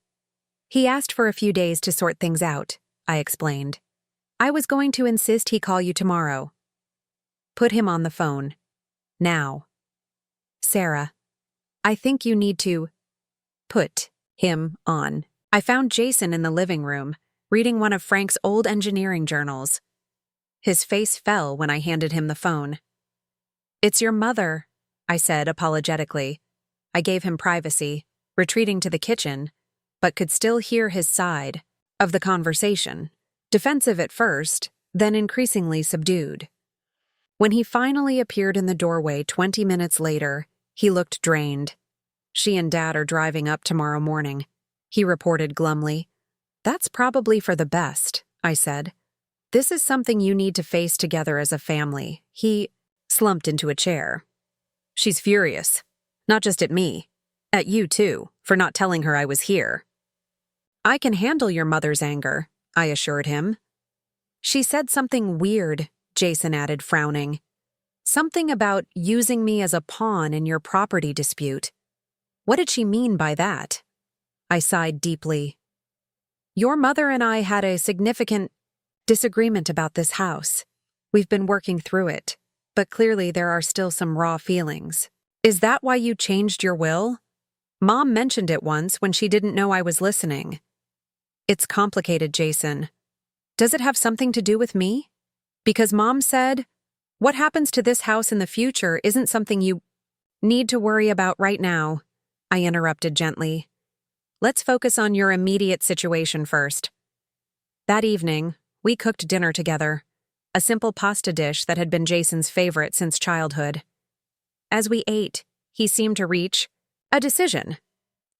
He asked for a few days to sort things out, I explained. I was going to insist he call you tomorrow. Put him on the phone. Now. Sarah, I think you need to put him on. I found Jason in the living room, reading one of Frank's old engineering journals. His face fell when I handed him the phone. It's your mother, I said apologetically. I gave him privacy, retreating to the kitchen, but could still hear his side of the conversation, defensive at first, then increasingly subdued. When he finally appeared in the doorway 20 minutes later, he looked drained. She and Dad are driving up tomorrow morning, he reported glumly. That's probably for the best, I said. This is something you need to face together as a family. He slumped into a chair. She's furious. Not just at me. At you, too, for not telling her I was here. I can handle your mother's anger, I assured him. She said something weird, Jason added, frowning. Something about using me as a pawn in your property dispute. What did she mean by that? I sighed deeply. Your mother and I had a significant disagreement about this house. We've been working through it, but clearly there are still some raw feelings. Is that why you changed your will? Mom mentioned it once when she didn't know I was listening. It's complicated, Jason. Does it have something to do with me? Because Mom said, what happens to this house in the future isn't something you need to worry about right now, I interrupted gently. Let's focus on your immediate situation first. That evening, we cooked dinner together, a simple pasta dish that had been Jason's favorite since childhood. As we ate, he seemed to reach a decision.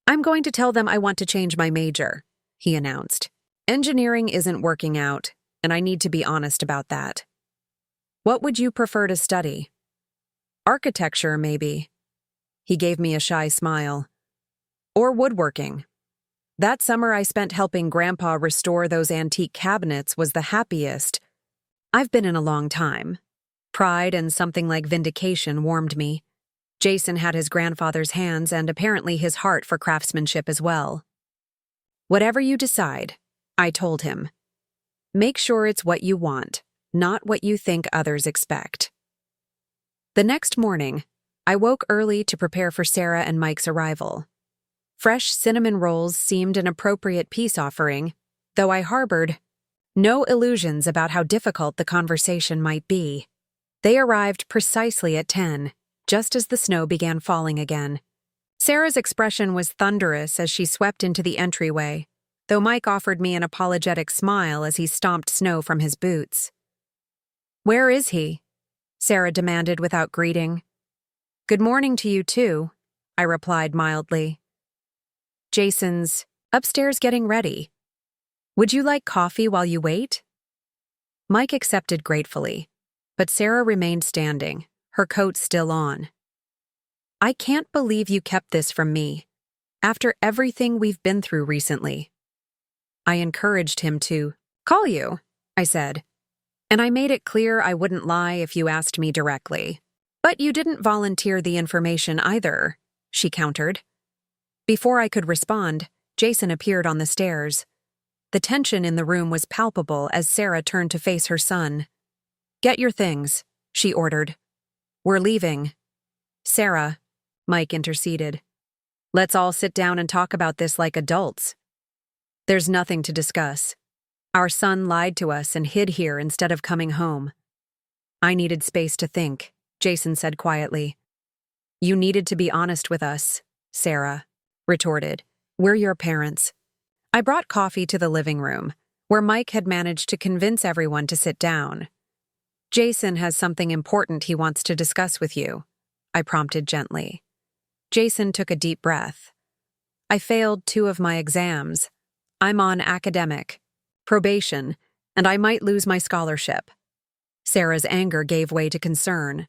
I'm going to tell them I want to change my major, he announced. Engineering isn't working out, and I need to be honest about that. What would you prefer to study? Architecture, maybe. He gave me a shy smile. Or woodworking. That summer I spent helping Grandpa restore those antique cabinets was the happiest I've been in a long time. Pride and something like vindication warmed me. Jason had his grandfather's hands and apparently his heart for craftsmanship as well. Whatever you decide, I told him. Make sure it's what you want, not what you think others expect. The next morning, I woke early to prepare for Sarah and Mike's arrival. Fresh cinnamon rolls seemed an appropriate peace offering, though I harbored no illusions about how difficult the conversation might be. They arrived precisely at 10, just as the snow began falling again. Sarah's expression was thunderous as she swept into the entryway, though Mike offered me an apologetic smile as he stomped snow from his boots. Where is he? Sarah demanded without greeting. Good morning to you too, I replied mildly. Jason's upstairs getting ready. Would you like coffee while you wait? Mike accepted gratefully, but Sarah remained standing, her coat still on. I can't believe you kept this from me, after everything we've been through recently. I encouraged him to call you, I said, and I made it clear I wouldn't lie if you asked me directly. But you didn't volunteer the information either, she countered. Before I could respond, Jason appeared on the stairs. The tension in the room was palpable as Sarah turned to face her son. Get your things, she ordered. We're leaving. Sarah, Mike interceded. Let's all sit down and talk about this like adults. There's nothing to discuss. Our son lied to us and hid here instead of coming home. I needed space to think, Jason said quietly. You needed to be honest with us, Sarah retorted. We're your parents. I brought coffee to the living room, where Mike had managed to convince everyone to sit down. Jason has something important he wants to discuss with you, I prompted gently. Jason took a deep breath. I failed 2 of my exams. I'm on academic probation, and I might lose my scholarship. Sarah's anger gave way to concern.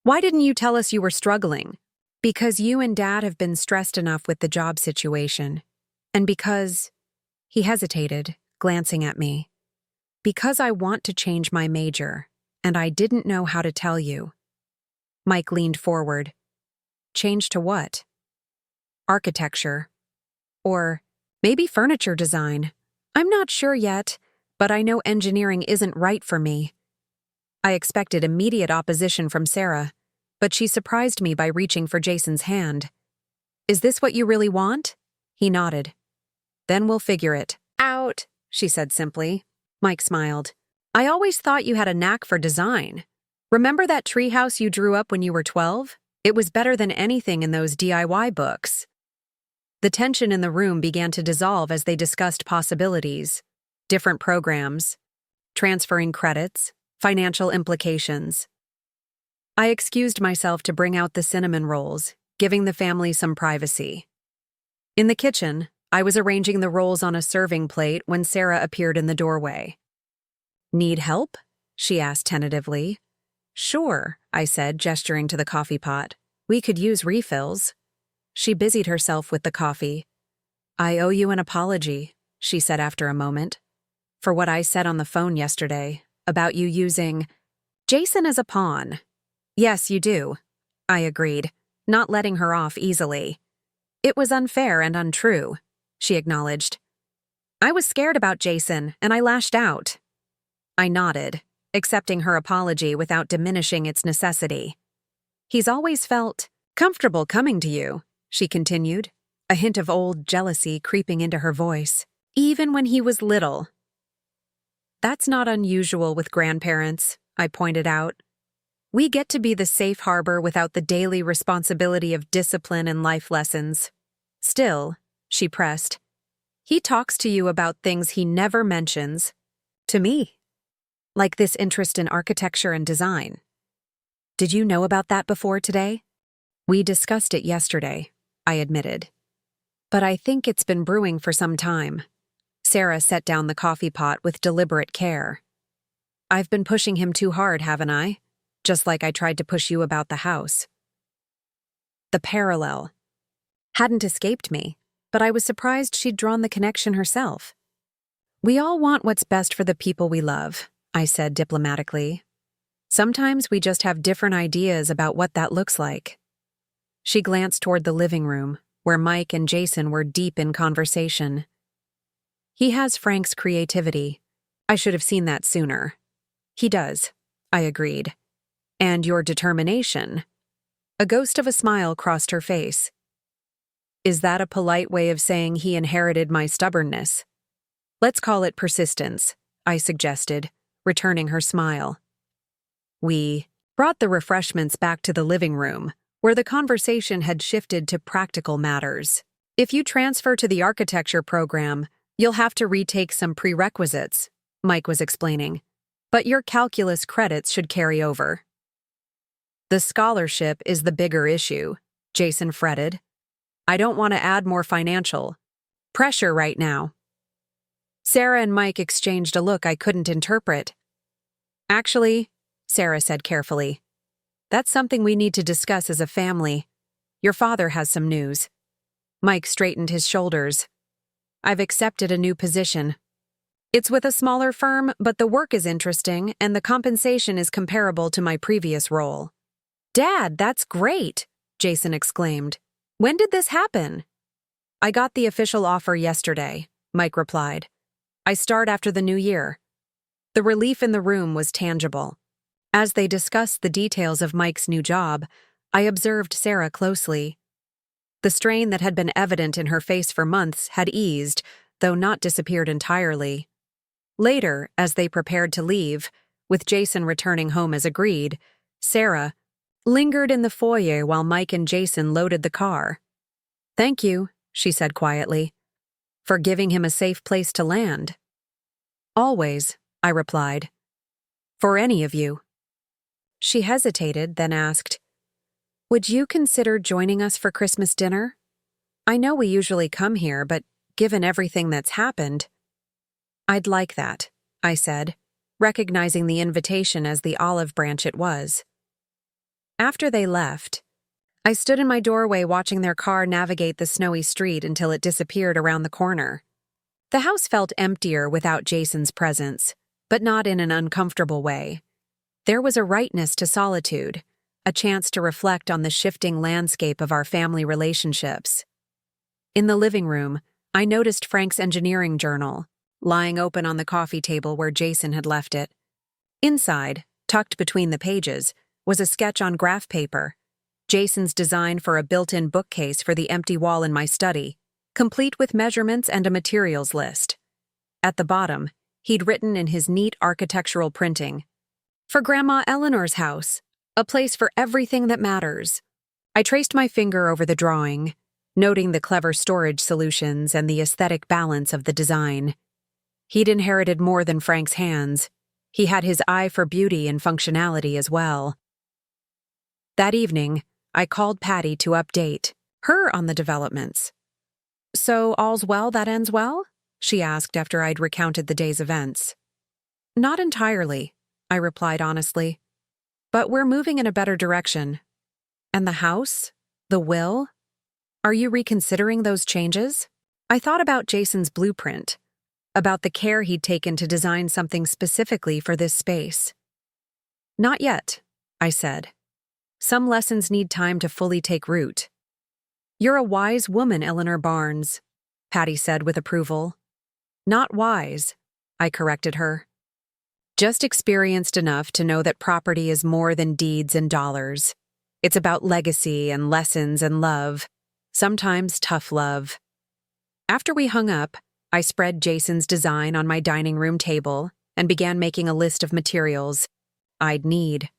Why didn't you tell us you were struggling? Because you and Dad have been stressed enough with the job situation. And because... He hesitated, glancing at me. Because I want to change my major, and I didn't know how to tell you. Mike leaned forward. Change to what? Architecture. Or maybe furniture design. I'm not sure yet, but I know engineering isn't right for me. I expected immediate opposition from Sarah, but she surprised me by reaching for Jason's hand. Is this what you really want? He nodded. Then we'll figure it out, she said simply. Mike smiled. I always thought you had a knack for design. Remember that treehouse you drew up when you were 12? It was better than anything in those DIY books. The tension in the room began to dissolve as they discussed possibilities, different programs, transferring credits, financial implications. I excused myself to bring out the cinnamon rolls, giving the family some privacy. In the kitchen, I was arranging the rolls on a serving plate when Sarah appeared in the doorway. Need help? She asked tentatively. Sure, I said, gesturing to the coffee pot. We could use refills. She busied herself with the coffee. I owe you an apology, she said after a moment, for what I said on the phone yesterday about you using Jason as a pawn. Yes, you do, I agreed, not letting her off easily. It was unfair and untrue, she acknowledged. I was scared about Jason, and I lashed out. I nodded, accepting her apology without diminishing its necessity. He's always felt comfortable coming to you, she continued, a hint of old jealousy creeping into her voice. Even when he was little. That's not unusual with grandparents, I pointed out. We get to be the safe harbor without the daily responsibility of discipline and life lessons. Still, she pressed, he talks to you about things he never mentions. To me. Like this interest in architecture and design. Did you know about that before today? We discussed it yesterday, I admitted. But I think it's been brewing for some time. Sarah set down the coffee pot with deliberate care. I've been pushing him too hard, haven't I? Just like I tried to push you about the house. The parallel hadn't escaped me, but I was surprised she'd drawn the connection herself. We all want what's best for the people we love, I said diplomatically. Sometimes we just have different ideas about what that looks like. She glanced toward the living room, where Mike and Jason were deep in conversation. He has Frank's creativity. I should have seen that sooner. He does, I agreed. And your determination. A ghost of a smile crossed her face. Is that a polite way of saying he inherited my stubbornness? Let's call it persistence, I suggested, returning her smile. We brought the refreshments back to the living room, where the conversation had shifted to practical matters. If you transfer to the architecture program, you'll have to retake some prerequisites, Mike was explaining. But your calculus credits should carry over. The scholarship is the bigger issue, Jason fretted. I don't want to add more financial pressure right now. Sarah and Mike exchanged a look I couldn't interpret. Actually, Sarah said carefully, that's something we need to discuss as a family. Your father has some news. Mike straightened his shoulders. I've accepted a new position. It's with a smaller firm, but the work is interesting and the compensation is comparable to my previous role. Dad, that's great, Jason exclaimed. When did this happen? I got the official offer yesterday, Mike replied. I start after the new year. The relief in the room was tangible. As they discussed the details of Mike's new job, I observed Sarah closely. The strain that had been evident in her face for months had eased, though not disappeared entirely. Later, as they prepared to leave, with Jason returning home as agreed, Sarah lingered in the foyer while Mike and Jason loaded the car. Thank you, she said quietly, for giving him a safe place to land. Always, I replied. For any of you. She hesitated, then asked, would you consider joining us for Christmas dinner? I know we usually come here, but given everything that's happened, I'd like that, I said, recognizing the invitation as the olive branch it was. After they left, I stood in my doorway watching their car navigate the snowy street until it disappeared around the corner. The house felt emptier without Jason's presence, but not in an uncomfortable way. There was a rightness to solitude, a chance to reflect on the shifting landscape of our family relationships. In the living room, I noticed Frank's engineering journal, lying open on the coffee table where Jason had left it. Inside, tucked between the pages, was a sketch on graph paper, Jason's design for a built-in bookcase for the empty wall in my study, complete with measurements and a materials list. At the bottom, he'd written in his neat architectural printing, "For Grandma Eleanor's house, a place for everything that matters." I traced my finger over the drawing, noting the clever storage solutions and the aesthetic balance of the design. He'd inherited more than Frank's hands. He had his eye for beauty and functionality as well. That evening, I called Patty to update her on the developments. So all's well that ends well? She asked after I'd recounted the day's events. Not entirely, I replied honestly. But we're moving in a better direction. And the house? The will? Are you reconsidering those changes? I thought about Jason's blueprint, about the care he'd taken to design something specifically for this space. Not yet, I said. Some lessons need time to fully take root. You're a wise woman, Eleanor Barnes, Patty said with approval. Not wise, I corrected her. Just experienced enough to know that property is more than deeds and dollars. It's about legacy and lessons and love. sometimes tough love. After we hung up, I spread Jason's design on my dining room table and began making a list of materials I'd need.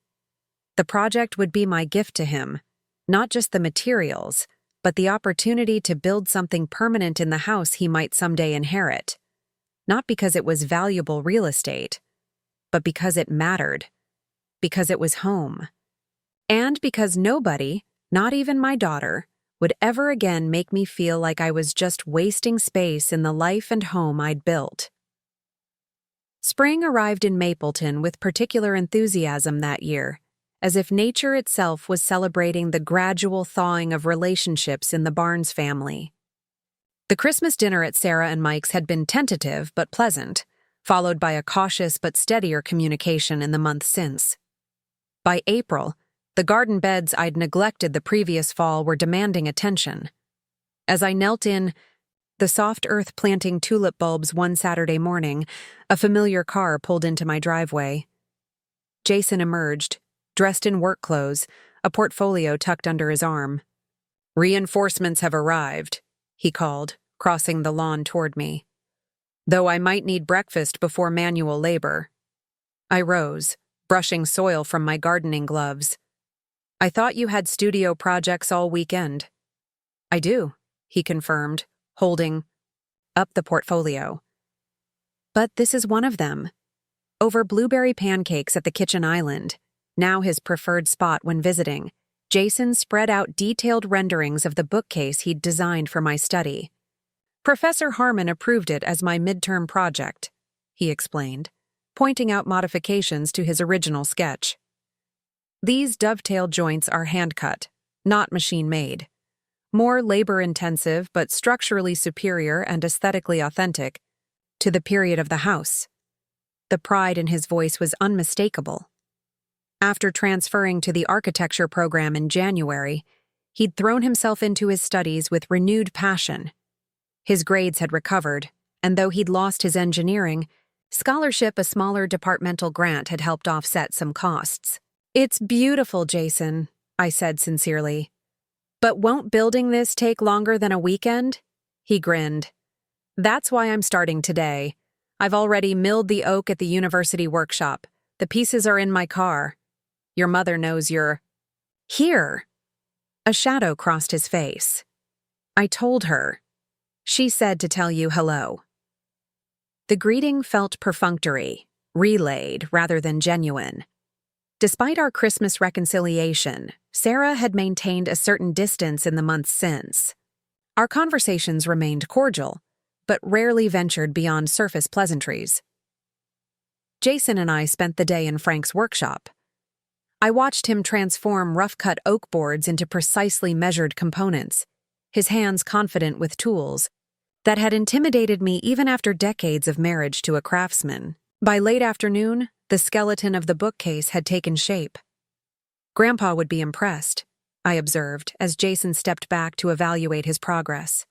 The project would be my gift to him, not just the materials, but the opportunity to build something permanent in the house he might someday inherit. Not because it was valuable real estate, but because it mattered, because it was home, and because nobody, not even my daughter, would ever again make me feel like I was just wasting space in the life and home I'd built. Spring arrived in Mapleton with particular enthusiasm that year, as if nature itself was celebrating the gradual thawing of relationships in the Barnes family. The Christmas dinner at Sarah and Mike's had been tentative but pleasant, followed by a cautious but steadier communication in the month since. By April, the garden beds I'd neglected the previous fall were demanding attention. As I knelt in the soft earth planting tulip bulbs one Saturday morning, a familiar car pulled into my driveway. Jason emerged, dressed in work clothes, a portfolio tucked under his arm. "Reinforcements have arrived," he called, crossing the lawn toward me. "Though I might need breakfast before manual labor." I rose, brushing soil from my gardening gloves. "I thought you had studio projects all weekend." "I do," he confirmed, holding up the portfolio. "But this is one of them." Over blueberry pancakes at the kitchen island, now his preferred spot when visiting, Jason spread out detailed renderings of the bookcase he'd designed for my study. "Professor Harmon approved it as my midterm project," he explained, pointing out modifications to his original sketch. "These dovetail joints are hand-cut, not machine-made. More labor-intensive but structurally superior and aesthetically authentic to the period of the house." The pride in his voice was unmistakable. After transferring to the architecture program in January, he'd thrown himself into his studies with renewed passion. His grades had recovered, and though he'd lost his engineering, scholarship, a smaller departmental grant, had helped offset some costs. "It's beautiful, Jason," I said sincerely. "But won't building this take longer than a weekend?" He grinned. "That's why I'm starting today. I've already milled the oak at the university workshop. The pieces are in my car. Your mother knows you're here." A shadow crossed his face. "I told her. She said to tell you hello." The greeting felt perfunctory, relayed rather than genuine. Despite our Christmas reconciliation, Sarah had maintained a certain distance in the months since. Our conversations remained cordial, but rarely ventured beyond surface pleasantries. Jason and I spent the day in Frank's workshop. I watched him transform rough-cut oak boards into precisely measured components, his hands confident with tools that had intimidated me even after decades of marriage to a craftsman. By late afternoon, the skeleton of the bookcase had taken shape. "Grandpa would be impressed," I observed as Jason stepped back to evaluate his progress.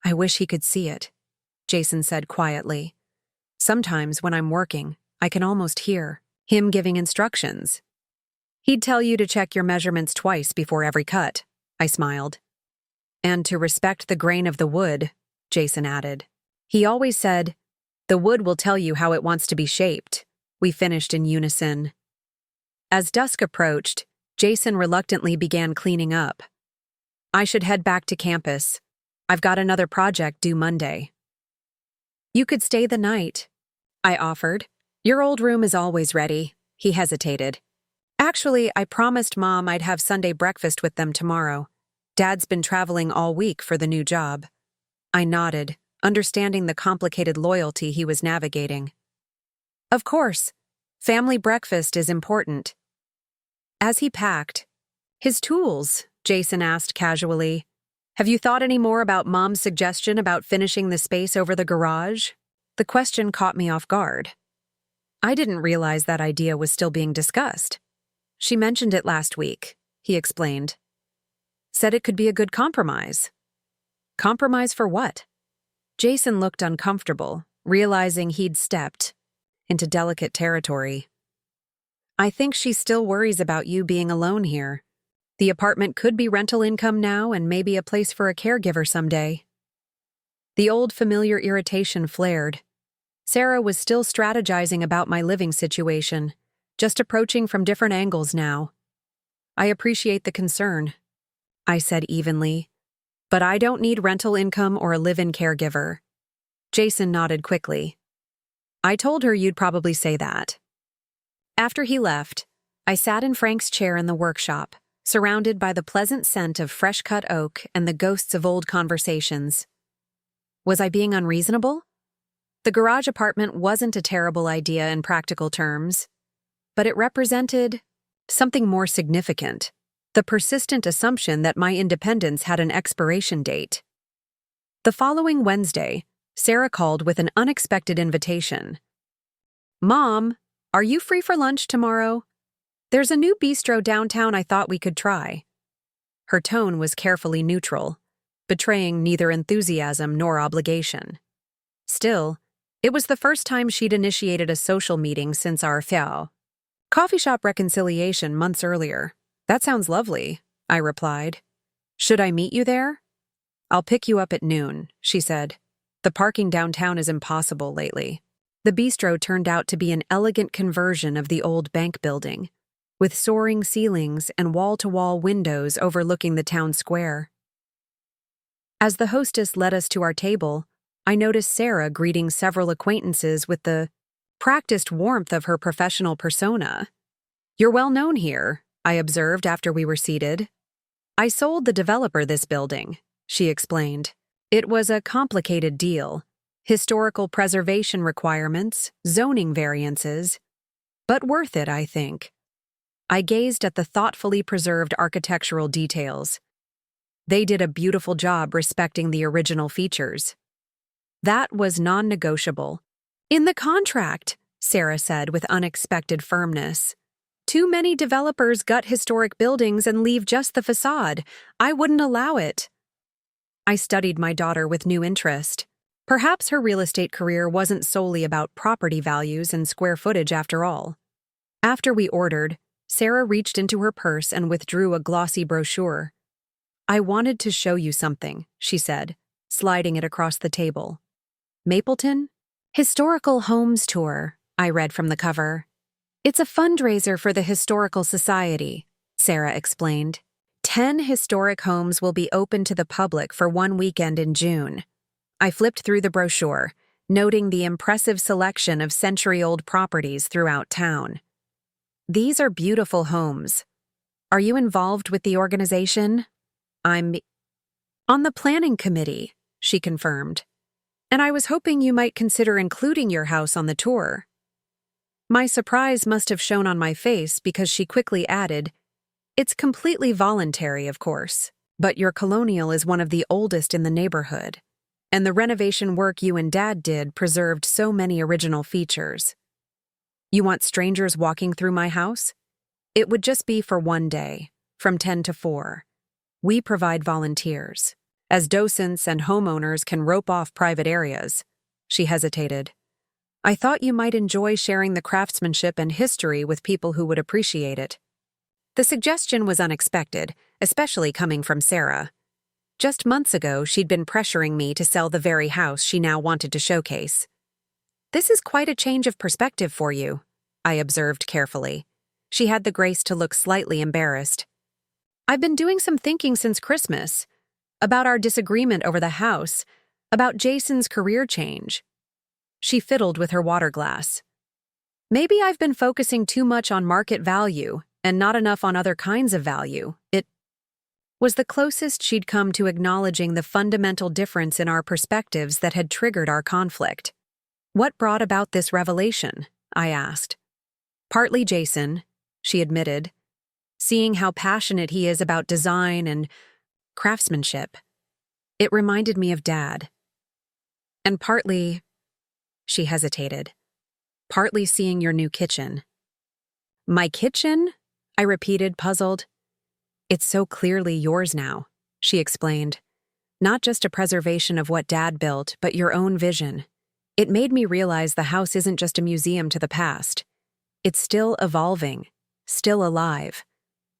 "I wish he could see it," Jason said quietly. "Sometimes when I'm working, I can almost hear him giving instructions." "He'd tell you to check your measurements twice before every cut," I smiled. "And to respect the grain of the wood," Jason added. "He always said, 'The wood will tell you how it wants to be shaped.'" We finished in unison. As dusk approached, Jason reluctantly began cleaning up. "I should head back to campus. I've got another project due Monday." "You could stay the night," I offered. "Your old room is always ready." He hesitated. "Actually, I promised Mom I'd have Sunday breakfast with them tomorrow. Dad's been traveling all week for the new job." I nodded, understanding the complicated loyalty he was navigating. "Of course. Family breakfast is important." As he packed, "His tools," Jason asked casually. "Have you thought any more about Mom's suggestion about finishing the space over the garage?" The question caught me off guard. I didn't realize that idea was still being discussed. "She mentioned it last week," he explained. "Said it could be a good compromise." "Compromise for what?" Jason looked uncomfortable, realizing he'd stepped into delicate territory. "I think she still worries about you being alone here. The apartment could be rental income now and maybe a place for a caregiver someday. The old familiar irritation flared. Sarah was still strategizing about my living situation, just approaching from different angles now. I appreciate the concern, I said evenly, but I don't need rental income or a live-in caregiver. Jason nodded quickly. I told her you'd probably say that. After he left, I sat in Frank's chair in the workshop, surrounded by the pleasant scent of fresh-cut oak and the ghosts of old conversations. Was I being unreasonable? The garage apartment wasn't a terrible idea in practical terms, but it represented something more significant, the persistent assumption that my independence had an expiration date. The following Wednesday, Sarah called with an unexpected invitation. Mom, are you free for lunch tomorrow? There's a new bistro downtown I thought we could try. Her tone was carefully neutral, betraying neither enthusiasm nor obligation. Still, it was the first time she'd initiated a social meeting since our coffee shop reconciliation months earlier. That sounds lovely, I replied. Should I meet you there? I'll pick you up at noon, she said. The parking downtown is impossible lately. The bistro turned out to be an elegant conversion of the old bank building, with soaring ceilings and wall-to-wall windows overlooking the town square. As the hostess led us to our table, I noticed Sarah greeting several acquaintances with the practiced warmth of her professional persona. You're well known here, I observed after we were seated. I sold the developer this building, she explained. It was a complicated deal. Historical preservation requirements, zoning variances, but worth it, I think. I gazed at the thoughtfully preserved architectural details. They did a beautiful job respecting the original features. That was non-negotiable. In the contract, Sarah said with unexpected firmness. Too many developers gut historic buildings and leave just the facade. I wouldn't allow it. I studied my daughter with new interest. Perhaps her real estate career wasn't solely about property values and square footage after all. After we ordered, Sarah reached into her purse and withdrew a glossy brochure. I wanted to show you something, she said, sliding it across the table. Mapleton? Historical Homes Tour, I read from the cover. It's a fundraiser for the Historical Society, Sarah explained. 10 historic homes will be open to the public for one weekend in June. I flipped through the brochure, noting the impressive selection of century-old properties throughout town. These are beautiful homes. Are you involved with the organization? I'm on the planning committee, she confirmed. And I was hoping you might consider including your house on the tour. My surprise must have shown on my face because she quickly added, It's completely voluntary, of course, but your colonial is one of the oldest in the neighborhood, and the renovation work you and Dad did preserved so many original features. You want strangers walking through my house? It would just be for one day, from 10 to 4. We provide volunteers, as docents and homeowners can rope off private areas. She hesitated. I thought you might enjoy sharing the craftsmanship and history with people who would appreciate it. The suggestion was unexpected, especially coming from Sarah. Just months ago, she'd been pressuring me to sell the very house she now wanted to showcase. This is quite a change of perspective for you, I observed carefully. She had the grace to look slightly embarrassed. I've been doing some thinking since Christmas, about our disagreement over the house, about Jason's career change. She fiddled with her water glass. Maybe I've been focusing too much on market value and not enough on other kinds of value. It was the closest she'd come to acknowledging the fundamental difference in our perspectives that had triggered our conflict. What brought about this revelation? I asked. Partly Jason, she admitted, seeing how passionate he is about design and craftsmanship. It reminded me of Dad. And partly, she hesitated, partly seeing your new kitchen. My kitchen? I repeated, puzzled. It's so clearly yours now, she explained. Not just a preservation of what Dad built, but your own vision. It made me realize the house isn't just a museum to the past. It's still evolving, still alive.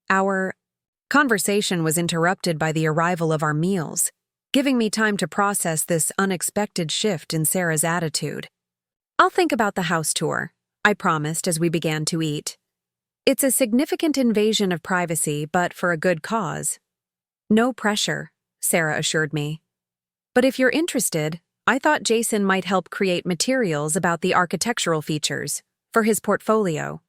Our Conversation was interrupted by the arrival of our meals, giving me time to process this unexpected shift in Sarah's attitude. "I'll think about the house tour," I promised as we began to eat. "It's a significant invasion of privacy, but for a good cause." "No pressure," Sarah assured me. "But if you're interested, I thought Jason might help create materials about the architectural features for his portfolio."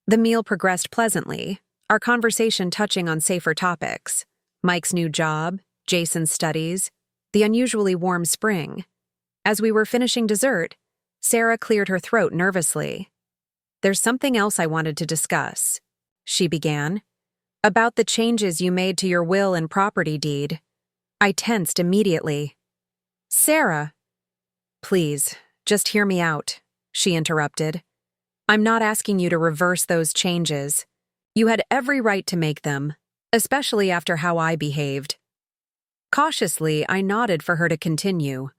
The meal progressed pleasantly, our conversation touching on safer topics: Mike's new job, Jason's studies, the unusually warm spring. As we were finishing dessert, Sarah cleared her throat nervously. "There's something else I wanted to discuss," she began. "About the changes you made to your will and property deed." I tensed immediately. "Sarah." "Please, just hear me out," she interrupted. "I'm not asking you to reverse those changes. You had every right to make them, especially after how I behaved." Cautiously, I nodded for her to continue.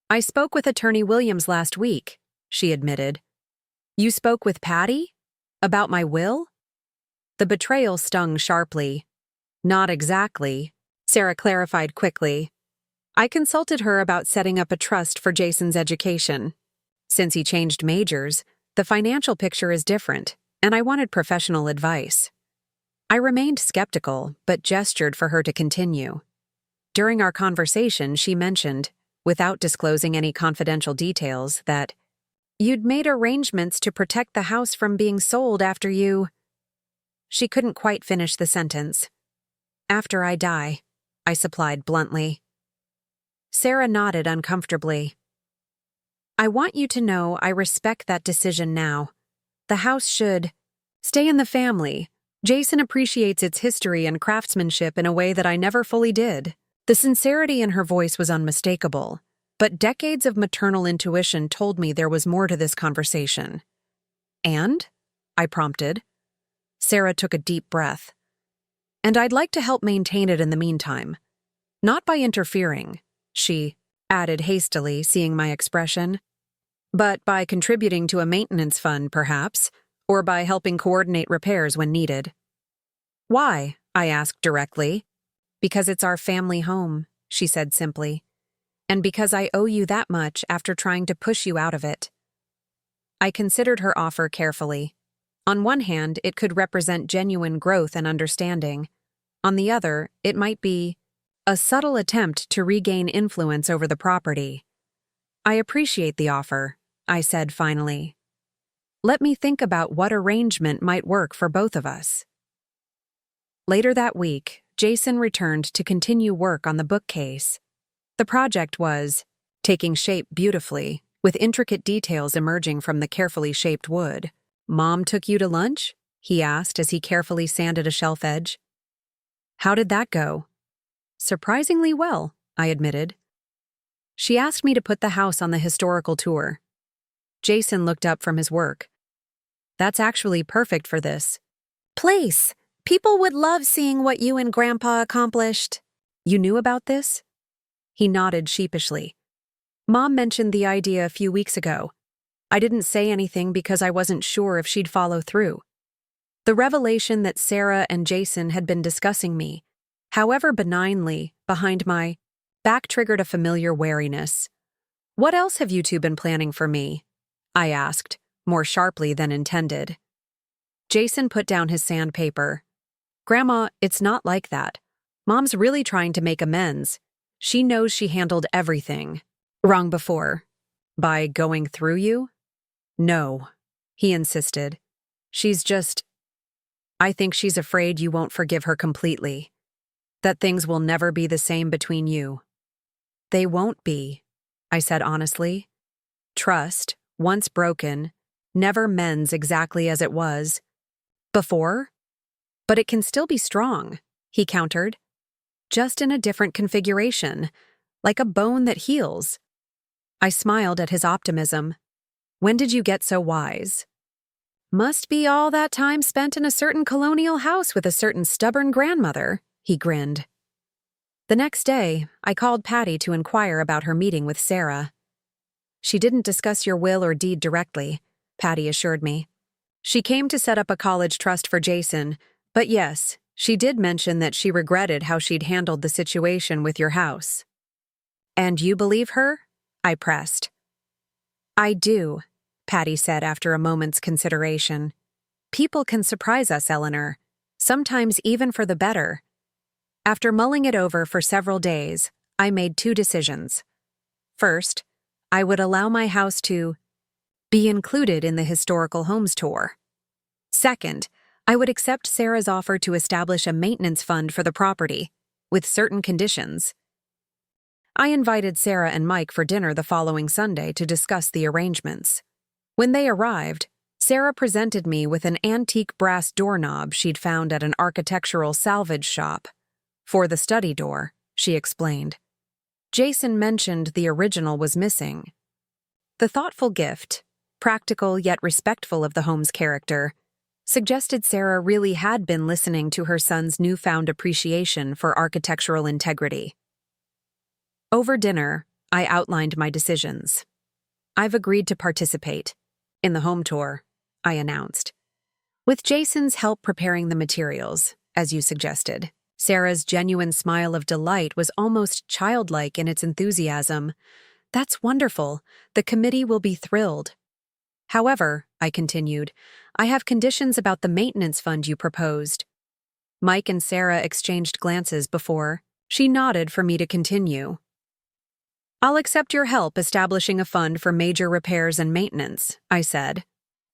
"I spoke with Attorney Williams last week," she admitted. "You spoke with Patty? About my will?" The betrayal stung sharply. "Not exactly," Sarah clarified quickly. "I consulted her about setting up a trust for Jason's education. Since he changed majors, the financial picture is different, and I wanted professional advice." I remained skeptical, but gestured for her to continue. During our conversation, she mentioned, without disclosing any confidential details, that you'd made arrangements to protect the house from being sold after you... She couldn't quite finish the sentence. "After I die," I supplied bluntly. Sarah nodded uncomfortably. "I want you to know I respect that decision now. The house should stay in the family. Jason appreciates its history and craftsmanship in a way that I never fully did." The sincerity in her voice was unmistakable, but decades of maternal intuition told me there was more to this conversation. "And?" I prompted. Sarah took a deep breath. "And I'd like to help maintain it in the meantime. Not by interfering," she added hastily, seeing my expression, "but by contributing to a maintenance fund, perhaps, or by helping coordinate repairs when needed." "Why?" I asked directly. "Because it's our family home," she said simply. "And because I owe you that much after trying to push you out of it." I considered her offer carefully. On one hand, it could represent genuine growth and understanding. On the other, it might be a subtle attempt to regain influence over the property. "I appreciate the offer," I said finally. "Let me think about what arrangement might work for both of us." Later that week, Jason returned to continue work on the bookcase. The project was taking shape beautifully, with intricate details emerging from the carefully shaped wood. "Mom took you to lunch?" he asked as he carefully sanded a shelf edge. "How did that go?" "Surprisingly well," I admitted. "She asked me to put the house on the historical tour." Jason looked up from his work. "That's actually perfect for this place. People would love seeing what you and Grandpa accomplished." "You knew about this?" He nodded sheepishly. "Mom mentioned the idea a few weeks ago. I didn't say anything because I wasn't sure if she'd follow through." The revelation that Sarah and Jason had been discussing me, however benignly, behind my back triggered a familiar wariness. "What else have you two been planning for me?" I asked, more sharply than intended. Jason put down his sandpaper. "Grandma, it's not like that. Mom's really trying to make amends. She knows she handled everything wrong before." "By going through you?" "No," he insisted. "She's just... I think she's afraid you won't forgive her completely. That things will never be the same between you." "They won't be," I said honestly. "Trust, once broken, never mends exactly as it was before. But it can still be strong," he countered. "Just in a different configuration, like a bone that heals." I smiled at his optimism. "When did you get so wise?" "Must be all that time spent in a certain colonial house with a certain stubborn grandmother," he grinned. The next day, I called Patty to inquire about her meeting with Sarah. "She didn't discuss your will or deed directly," Patty assured me. "She came to set up a college trust for Jason, but yes, She did mention that she regretted how she'd handled the situation with your house. And you believe her? I pressed. I do, Patty said after a moment's consideration. People can surprise us, Eleanor, sometimes even for the better. After mulling it over for several days, I made two decisions. First, I would allow my house to be included in the historical homes tour. Second, I would accept Sarah's offer to establish a maintenance fund for the property, with certain conditions. I invited Sarah and Mike for dinner the following Sunday to discuss the arrangements. When they arrived, Sarah presented me with an antique brass doorknob she'd found at an architectural salvage shop. For the study door, she explained. Jason mentioned the original was missing. The thoughtful gift, practical yet respectful of the home's character, suggested Sarah really had been listening to her son's newfound appreciation for architectural integrity. Over dinner, I outlined my decisions. I've agreed to participate in the home tour, I announced. With Jason's help preparing the materials, as you suggested. Sarah's genuine smile of delight was almost childlike in its enthusiasm. That's wonderful. The committee will be thrilled. However, I continued, I have conditions about the maintenance fund you proposed. Mike and Sarah exchanged glances before. She nodded for me to continue. I'll accept your help establishing a fund for major repairs and maintenance, I said,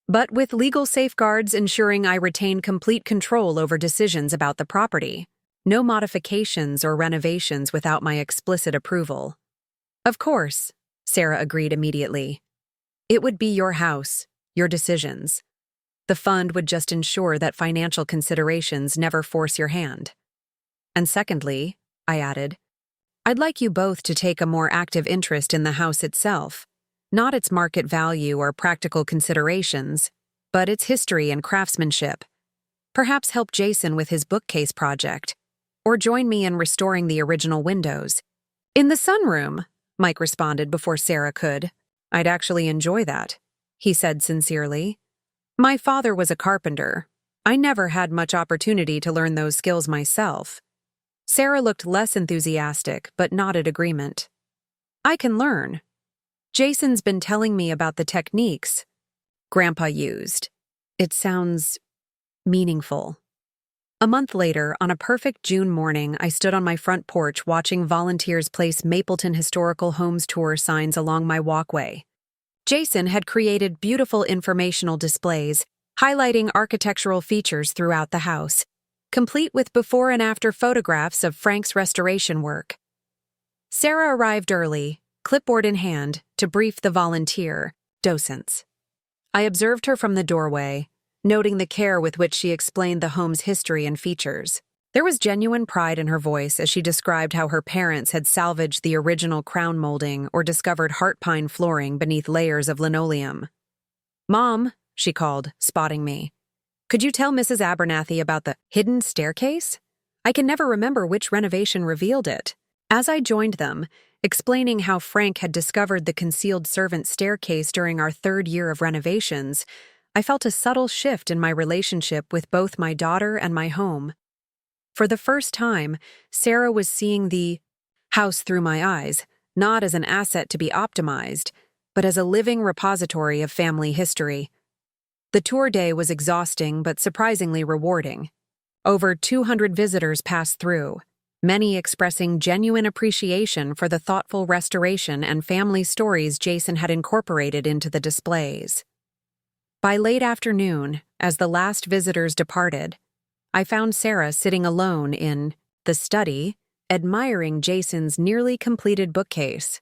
but with legal safeguards ensuring I retain complete control over decisions about the property. No modifications or renovations without my explicit approval. Of course, Sarah agreed immediately. It would be your house, your decisions. The fund would just ensure that financial considerations never force your hand. And secondly, I added, I'd like you both to take a more active interest in the house itself, not its market value or practical considerations, but its history and craftsmanship. Perhaps help Jason with his bookcase project, or join me in restoring the original windows. In the sunroom, Mike responded before Sarah could. I'd actually enjoy that, he said sincerely. My father was a carpenter. I never had much opportunity to learn those skills myself. Sarah looked less enthusiastic, but nodded agreement. I can learn. Jason's been telling me about the techniques Grandpa used. It sounds meaningful. A month later, on a perfect June morning, I stood on my front porch watching volunteers place Mapleton Historical Homes Tour signs along my walkway. Jason had created beautiful informational displays, highlighting architectural features throughout the house, complete with before and after photographs of Frank's restoration work. Sarah arrived early, clipboard in hand, to brief the volunteer docents. I observed her from the doorway, noting the care with which she explained the home's history and features. There was genuine pride in her voice as she described how her parents had salvaged the original crown molding or discovered heart pine flooring beneath layers of linoleum. Mom, she called, spotting me. Could you tell Mrs. Abernathy about the hidden staircase? I can never remember which renovation revealed it. As I joined them, explaining how Frank had discovered the concealed servant staircase during our third year of renovations, I felt a subtle shift in my relationship with both my daughter and my home. For the first time, Sarah was seeing the house through my eyes, not as an asset to be optimized, but as a living repository of family history. The tour day was exhausting but surprisingly rewarding. Over 200 visitors passed through, many expressing genuine appreciation for the thoughtful restoration and family stories Jason had incorporated into the displays. By late afternoon, as the last visitors departed, I found Sarah sitting alone in the study, admiring Jason's nearly completed bookcase.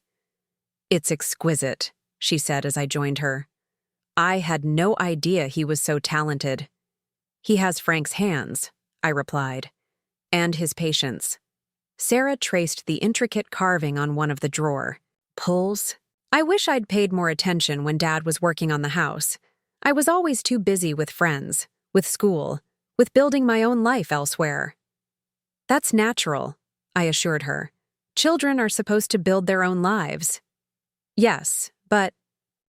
It's exquisite, she said as I joined her. I had no idea he was so talented. He has Frank's hands, I replied, and his patience. Sarah traced the intricate carving on one of the drawer. Pulls. I wish I'd paid more attention when Dad was working on the house. I was always too busy with friends, with school, with building my own life elsewhere. That's natural, I assured her. Children are supposed to build their own lives. Yes, but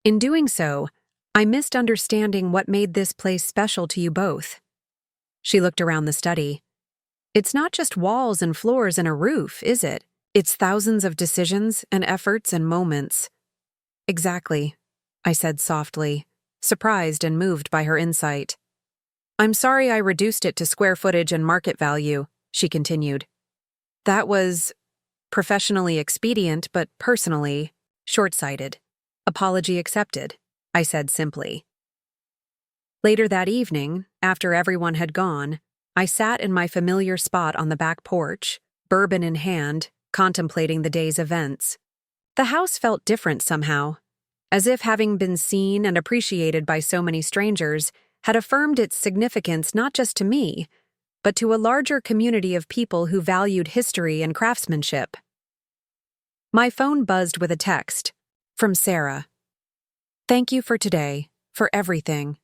in doing so, I missed understanding what made this place special to you both. She looked around the study. It's not just walls and floors and a roof, is it? It's thousands of decisions and efforts and moments. Exactly, I said softly, surprised and moved by her insight. I'm sorry I reduced it to square footage and market value, she continued. That was professionally expedient, but personally short-sighted. Apology accepted, I said simply. Later that evening, after everyone had gone, I sat in my familiar spot on the back porch, bourbon in hand, contemplating the day's events. The house felt different somehow, as if having been seen and appreciated by so many strangers had affirmed its significance not just to me, but to a larger community of people who valued history and craftsmanship. My phone buzzed with a text from Sarah. Thank you for today, for everything.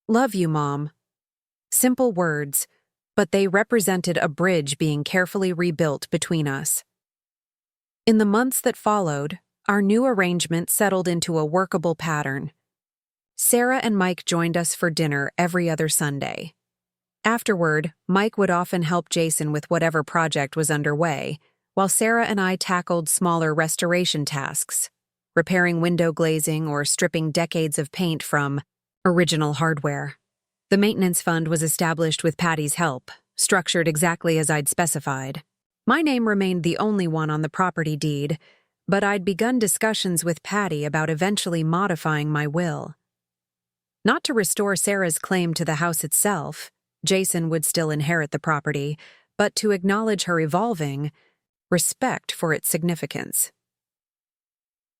Love you, Mom. Simple words, but they represented a bridge being carefully rebuilt between us. In the months that followed, our new arrangement settled into a workable pattern. Sarah and Mike joined us for dinner every other Sunday. Afterward, Mike would often help Jason with whatever project was underway, while Sarah and I tackled smaller restoration tasks, repairing window glazing or stripping decades of paint from original hardware. The maintenance fund was established with Patty's help, structured exactly as I'd specified. My name remained the only one on the property deed, but I'd begun discussions with Patty about eventually modifying my will. Not to restore Sarah's claim to the house itself, Jason would still inherit the property, but to acknowledge her evolving respect for its significance.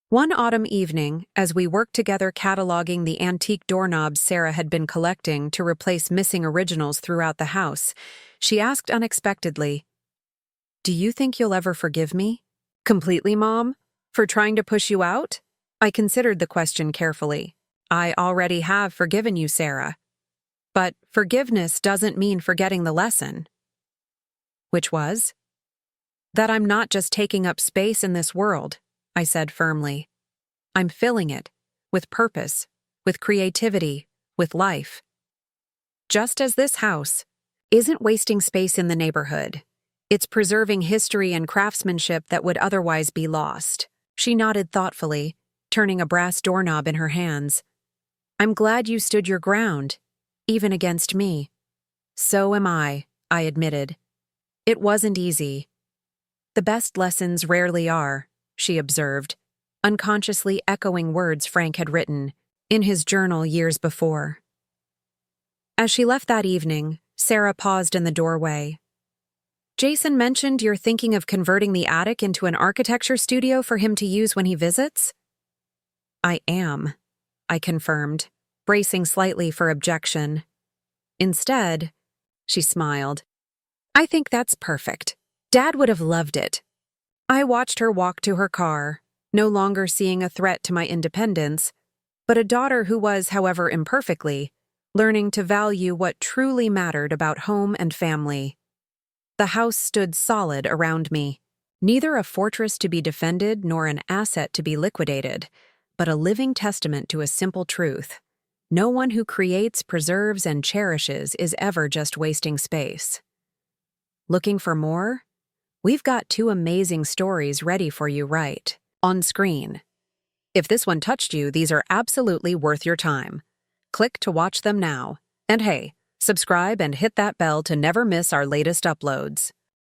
One autumn evening, as we worked together cataloging the antique doorknobs Sarah had been collecting to replace missing originals throughout the house, she asked unexpectedly, "Do you think you'll ever forgive me?" "Completely, Mom? For trying to push you out?" I considered the question carefully. "I already have forgiven you, Sarah. But forgiveness doesn't mean forgetting the lesson." Which was? That I'm not just taking up space in this world, I said firmly. I'm filling it, with purpose, with creativity, with life. Just as this house isn't wasting space in the neighborhood, it's preserving history and craftsmanship that would otherwise be lost. She nodded thoughtfully, turning a brass doorknob in her hands. I'm glad you stood your ground, even against me. So am I admitted. It wasn't easy. The best lessons rarely are, she observed, unconsciously echoing words Frank had written in his journal years before. As she left that evening, Sarah paused in the doorway. Jason mentioned you're thinking of converting the attic into an architecture studio for him to use when he visits? I am, I confirmed, bracing slightly for objection. Instead, she smiled. I think that's perfect. Dad would have loved it. I watched her walk to her car, no longer seeing a threat to my independence, but a daughter who was, however imperfectly, learning to value what truly mattered about home and family. The house stood solid around me, neither a fortress to be defended nor an asset to be liquidated, but a living testament to a simple truth. No one who creates, preserves, and cherishes is ever just wasting space. Looking for more? We've got 2 amazing stories ready for you right on screen. If this one touched you, these are absolutely worth your time. Click to watch them now. And hey, subscribe and hit that bell to never miss our latest uploads.